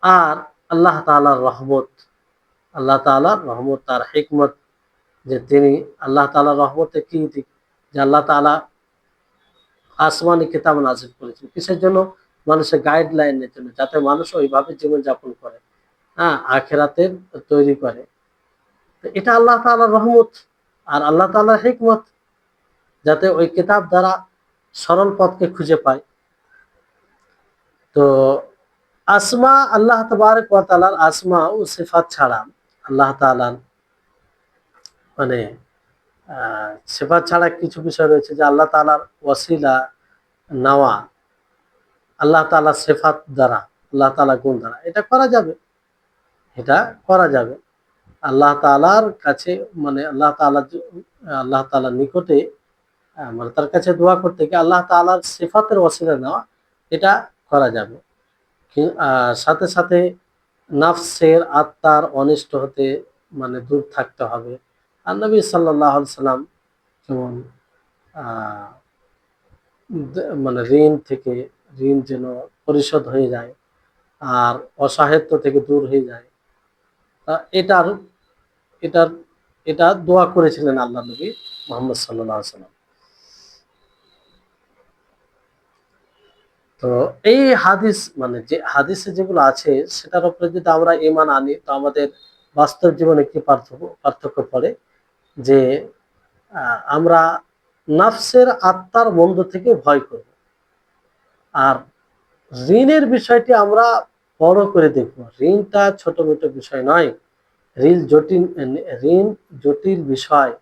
আর আল্লাহ তাআলার রহমত, আল্লাহ তাআলার রহমত, তার হিকমত, যে তিনি আল্লাহ তাআলার রহমতে কি দিক, যে আল্লাহ তাআলা আসমানি কিতাব নাযিল করেছেন কিসের জন্য? মানুষের গাইডলাইনের জন্য, যাতে মানুষ ওইভাবে জীবনযাপন করে, আখিরাতের তৈরি করে। তো এটা আল্লাহ তাআলার রহমত। আর আল্লাহ তাআলার হিকমত, যাতে ওই কিতাব দ্বারা সরল পথকে খুঁজে পায়। তো আসমা, আল্লাহ তাবারক ওয়া তাআলার আসমা ও সিফাত ছাড়া আল্লাহ তাআলার মানে সিফাত ছাড়া কিছু বিষয় রয়েছে, যে আল্লাহ তাআলার ওয়াসিলা নেওয়া আল্লাহ তাআলার সিফাত দ্বারা, আল্লাহ তাআলা গুণ দ্বারা, এটা করা যাবে, এটা করা যাবে। আল্লাহ তাআলার কাছে মানে আল্লাহ তাআলার নিকটে মানে তার কাছে দোয়া করতে গিয়ে আল্লাহ তাআলার সিফাতের ওয়াসিলা নেওয়া, এটা করা যাবে। সাথে সাথে নাফসের, আত্মার অনিষ্ট হতে মানে দূর থাকতে হবে। আর নবী সাল্লাল্লাহু আলাইহি সাল্লাম যেমন মানে ঋণ যেন পরিশোধ হয়ে যায়, আর অসাহিত্য থেকে দূর হয়ে যায়, এটার এটার এটা দোয়া করেছিলেন আল্লাহ নবী মুহাম্মদ সাল্লাল্লাহু আলাইহি সাল্লাম। তো এই হাদিস মানে যে হাদিসে যেগুলো আছে সেটার উপরে যদি আমরা ঈমান আনি, তো আমাদের বাস্তব জীবনে কি পার্থক্য পড়ে, যে আমরা নাফসের, আত্মার মন্দ থেকে ভয় করব। আর ঋণের বিষয়টি আমরা বড় করে দেখব। ঋণটা ছোট মোটো বিষয় নয়, ঋণ জটিল বিষয়।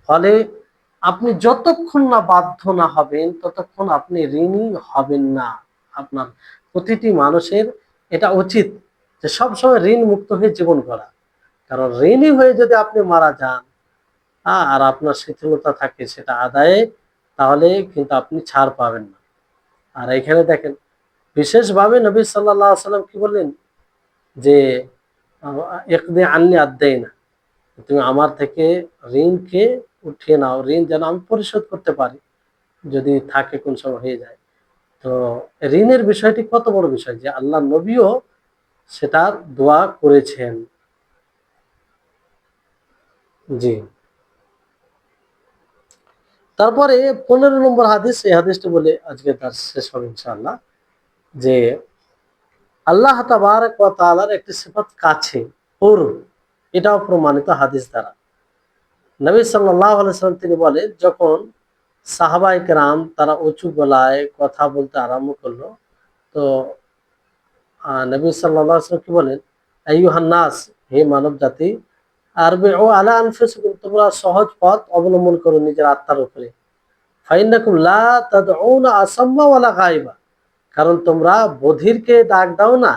ফলে আপনি যতক্ষণ না বাধ্য না হবেন ততক্ষণ আপনি ঋণী হবেন না। আপনার প্রতিটি মানুষের এটা উচিত যে সবসময় ঋণ মুক্ত হয়ে জীবন গড়া। কারণ ঋণী হয়ে যদি আপনি মারা যান, আর আপনার শিথিলতা থাকে সেটা আদায়ে, তাহলে কিন্তু আপনি ছাড় পাবেন না। আর এখানে দেখেন বিশেষভাবে নবী সাল্লাল্লাহু আলাইহি ওয়াসাল্লাম কি বললেন, যে ইকদি আননি আদ-দাইনা, তুমি আমার থেকে ঋণকে উঠিয়ে নাও, ঋণ যেন আমি পরিশোধ করতে পারি, যদি থাকে কোন সময় হয়ে যায়। তো ঋণের বিষয়টি কত বড় বিষয়, যে আল্লাহ নবীও সেটার দোয়া করেছেন। জি। তারপরে 15 নম্বর হাদিস, এই হাদিসটি বলে আজকে তার শেষ হবে ইনশাআল্লাহ, যে আল্লাহ তাবারক ওয়া তাআলার একটি সিফাত কাছে, কুরব, এটাও প্রমাণিত হাদিস দ্বারা। নবী সাল্লাল্লাহু আলাইহি ওয়াসাল্লাম তিনি বলেন, যখন সাহাবায়ে কেরাম তারা উঁচু গলায় কথা বলতে আরম্ভ করলো, তো নবী সাল্লাল্লাহু আলাইহি ওয়াসাল্লাম কি বলেন, আইয়ুহান নাস, হে মানব জাতি, আরবিউ আলা আনফুসিকুম, তোমরা সহজ পথ অবলম্বন করো নিজের আত্মার উপরে। ফাইন্নাকুম লা তাদউনা আসাম্মা ওয়ালা গায়বা, কারণ তোমরা বধিরকে ডাক দাও না,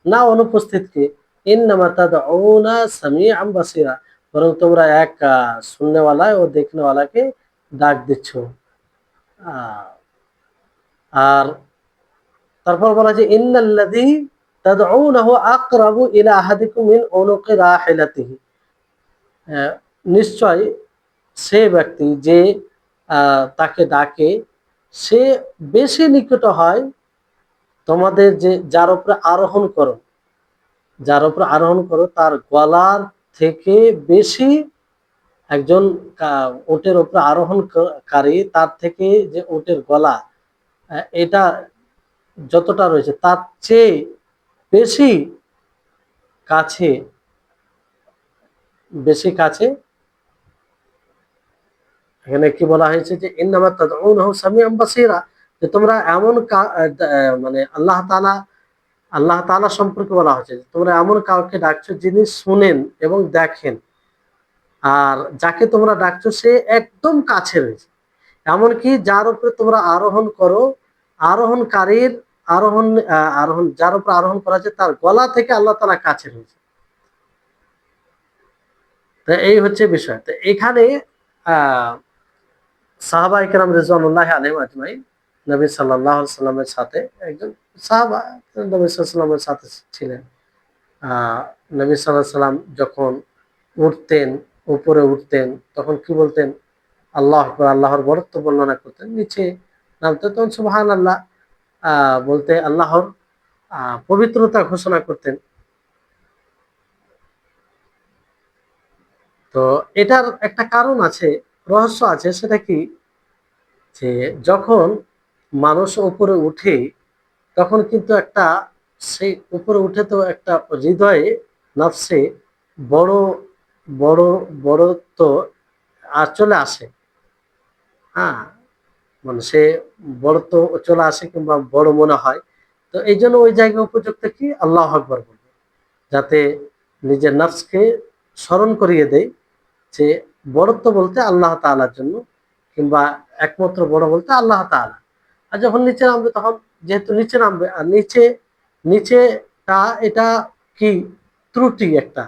না অনুপস্থিতকে। ইন্নামা তাদউনা সামিআন বাসীরা, বরং তোমরা এক শুননেওয়ালা ও দেখনেওয়ালাকে ডাক দিচ্ছ। আহ, আর তারপর বলা যে ইন্নাল্লাযী তাদউনাহু আকরাবু ইলা আহাদিকুম মিন উনুকি রাহিলাতিহি। নিশ্চয় সে ব্যক্তি যে তাকে ডাকে সে বেশি নিকট হয় তোমাদের যে যার উপরে আরোহণ করো তার গলার থেকে বেশি একজন উটের উপরে আরোহণকারী তার থেকে যে উটের গলা এটা যতটা রয়েছে তার চেয়ে বেশি কাছে বেশি কাছে। এখানে কি বলা হয়েছে যে ইন্নামা তাদউনাহু সামিআন বাসীরা, যে তোমরা এমন মানে আল্লাহ তাআলা সম্পর্কে বলা হয়েছে যে তোমরা এমন কাউকে ডাকছো যিনি শুনেন এবং দেখেন, আর যাকে তোমরা ডাকছো সে একদম কাছে রয়েছে। এমনকি যার উপরে তোমরা আরোহণ করো, আরোহণকারীর আরোহণ যার উপর আরোহণ করা আছে তার গলা থেকে আল্লাহ তাআলা কাছে রয়েছে। তো এই হচ্ছে বিষয়। তো এখানে আহ সাহাবা ইকরাম রিজওয়ানুল্লাহি আলাইহিম আজমাইন নবী সাল্লাল্লাহু আলাইহি সাল্লামের সাথে একজন সাহাবা নবী সাল্লাল্লাহু আলাইহি সাল্লামের সাথে ছিলেন। আহ নবী সাল্লাল্লাহু আলাইহি সাল্লাম যখন উঠতেন, উপরে উঠতেন, তখন কি বলতেন? আল্লাহু আকবার, আল্লাহর বরত্ব বর্ণনা করতেন। নিচে নামতেন তখন সুবহানাল্লাহ বলতে আল্লাহর পবিত্রতা ঘোষণা করতেন। তো এটার একটা কারণ আছে, রহস্য আছে। সেটা কি? যে যখন মানুষ উপরে উঠে তখন কিন্তু একটা, সেই উপরে উঠে তো একটা হৃদয়ে নফসে বড় বড় বড়ত্ব চলে আসে। হ্যাঁ, মানে সে বড়ত্ব চলে আসে কিংবা বড় মনে হয়। তো এই জন্য ওই জায়গায় উপযুক্ত কি আল্লাহ আকবর বলবে, যাতে নিজের নফসকে স্মরণ করিয়ে দেয় যে বড়ত্ব বলতে আল্লাহ তাআলার জন্য, কিংবা একমাত্র বড় বলতে আল্লাহ তাআলা। আর যখন নিচে নামবে তখন যেহেতু নিচে নামবে, আর নিচেটা এটা কি ত্রুটি, একটা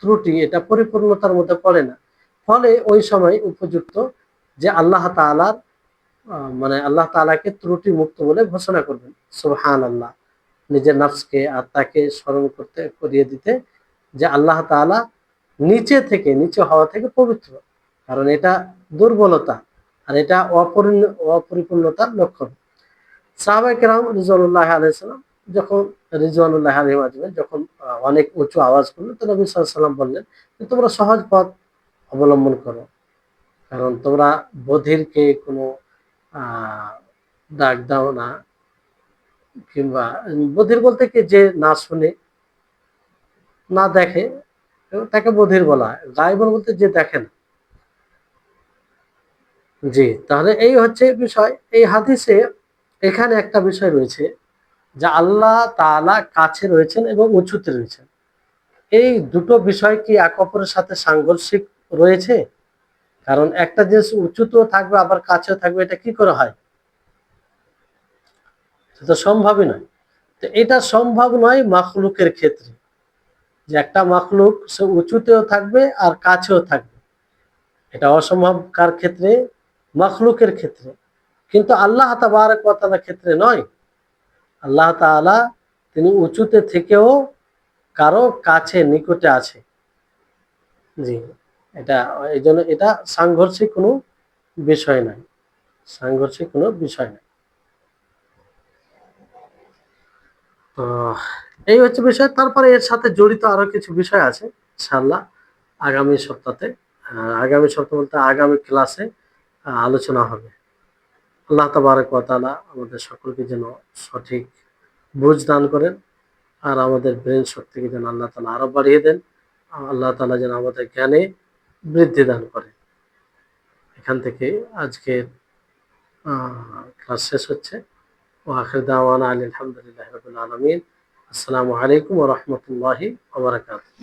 ত্রুটি, এটা পরিপূর্ণতার মধ্যে পড়ে না। ফলে ওই সময় উপযুক্ত যে আল্লাহ তাআলার মানে আল্লাহ তাআলাকে ত্রুটি মুক্ত বলে ঘোষণা করবেন সুবহানাল্লাহ, নিজের নফসকে আত্মাকে স্মরণ করতে করিয়ে দিতে যে আল্লাহ তাআলা নিচে হওয়া থেকে পবিত্র, কারণ এটা দুর্বলতা আর এটা অপরিপূর্ণতার লক্ষণ। সাহাবায়ে কেরাম রিজওয়ানুল্লাহি আলাইহিস সালাম যখন রিজওয়ানুল্লাহি আলাইহিম আজমাইন যখন অনেক উঁচু আওয়াজ করলেন, তো নবী সাল্লাল্লাহু আলাইহি ওয়াসাল্লাম বললেন যে তোমরা সহজ পথ অবলম্বন করো, কারণ তোমরা বধিরকে কোনো আহ ডাক দাও না, কিংবা বধির বলতে কি যে না শুনে না দেখে তাকে বধির বলা হয়। গায়েবন বলতে যে দেখে না। জি, তাহলে এই হচ্ছে বিষয়। এই হাদিসে এখানে একটা বিষয় রয়েছে যে আল্লাহ তাআলা কাছে রয়েছেন এবং উঁচুতে রয়েছেন। এই দুটো বিষয় কি এক অপরের সাথে সাংঘর্ষিক রয়েছে? কারণ একটা জিনিস উঁচুতেও থাকবে আবার কাছেও থাকবে, এটা কি করে হয়? এটা তো সম্ভবই নয়। তো এটা সম্ভব নয় মাখলুকের ক্ষেত্রে, যে একটা মাখলুক সে উঁচুতেও থাকবে আর কাছেও থাকবে। এটা অসম্ভব কার ক্ষেত্রে? মাখলুকের ক্ষেত্রে। কিন্তু আল্লাহ তাবারক ওয়া তাআলার ক্ষেত্রে নয়। আল্লাহ তাআলা তিনি উঁচুতে থেকেও কারো কাছে নিকটে আছে। জি, এটা এই জন্য এটা সাংঘর্ষিক কোনো বিষয় নয়, সাংঘর্ষিক কোনো বিষয় নয়। তো এই হচ্ছে বিষয়। তারপরে এর সাথে জড়িত আরো কিছু বিষয় আছে, ইনশাআল্লাহ আগামী সপ্তাহে, আগামী সপ্তাহ বলতে আগামী ক্লাসে আলোচনা হবে। আল্লাহ তাবারক ওয়া তাআলা আমাদের সকলকে যেন সঠিক বুঝ দান করেন, আর আমাদের ব্রেন শক্তিকে যেন আল্লাহ তাআলা আরো বাড়িয়ে দেন। আল্লাহ তাআলা যেন আমাদের জ্ঞানে বৃদ্ধি দান করেন। এখান থেকে আজকের ক্লাস শেষ হচ্ছে। ওয়া আখির দাওয়ানা আনিল হামদুলিল্লাহি রাব্বিল আলামিন। আসসালামু আলাইকুম ওয়া রাহমাতুল্লাহি ওয়া বারাকাতুহু।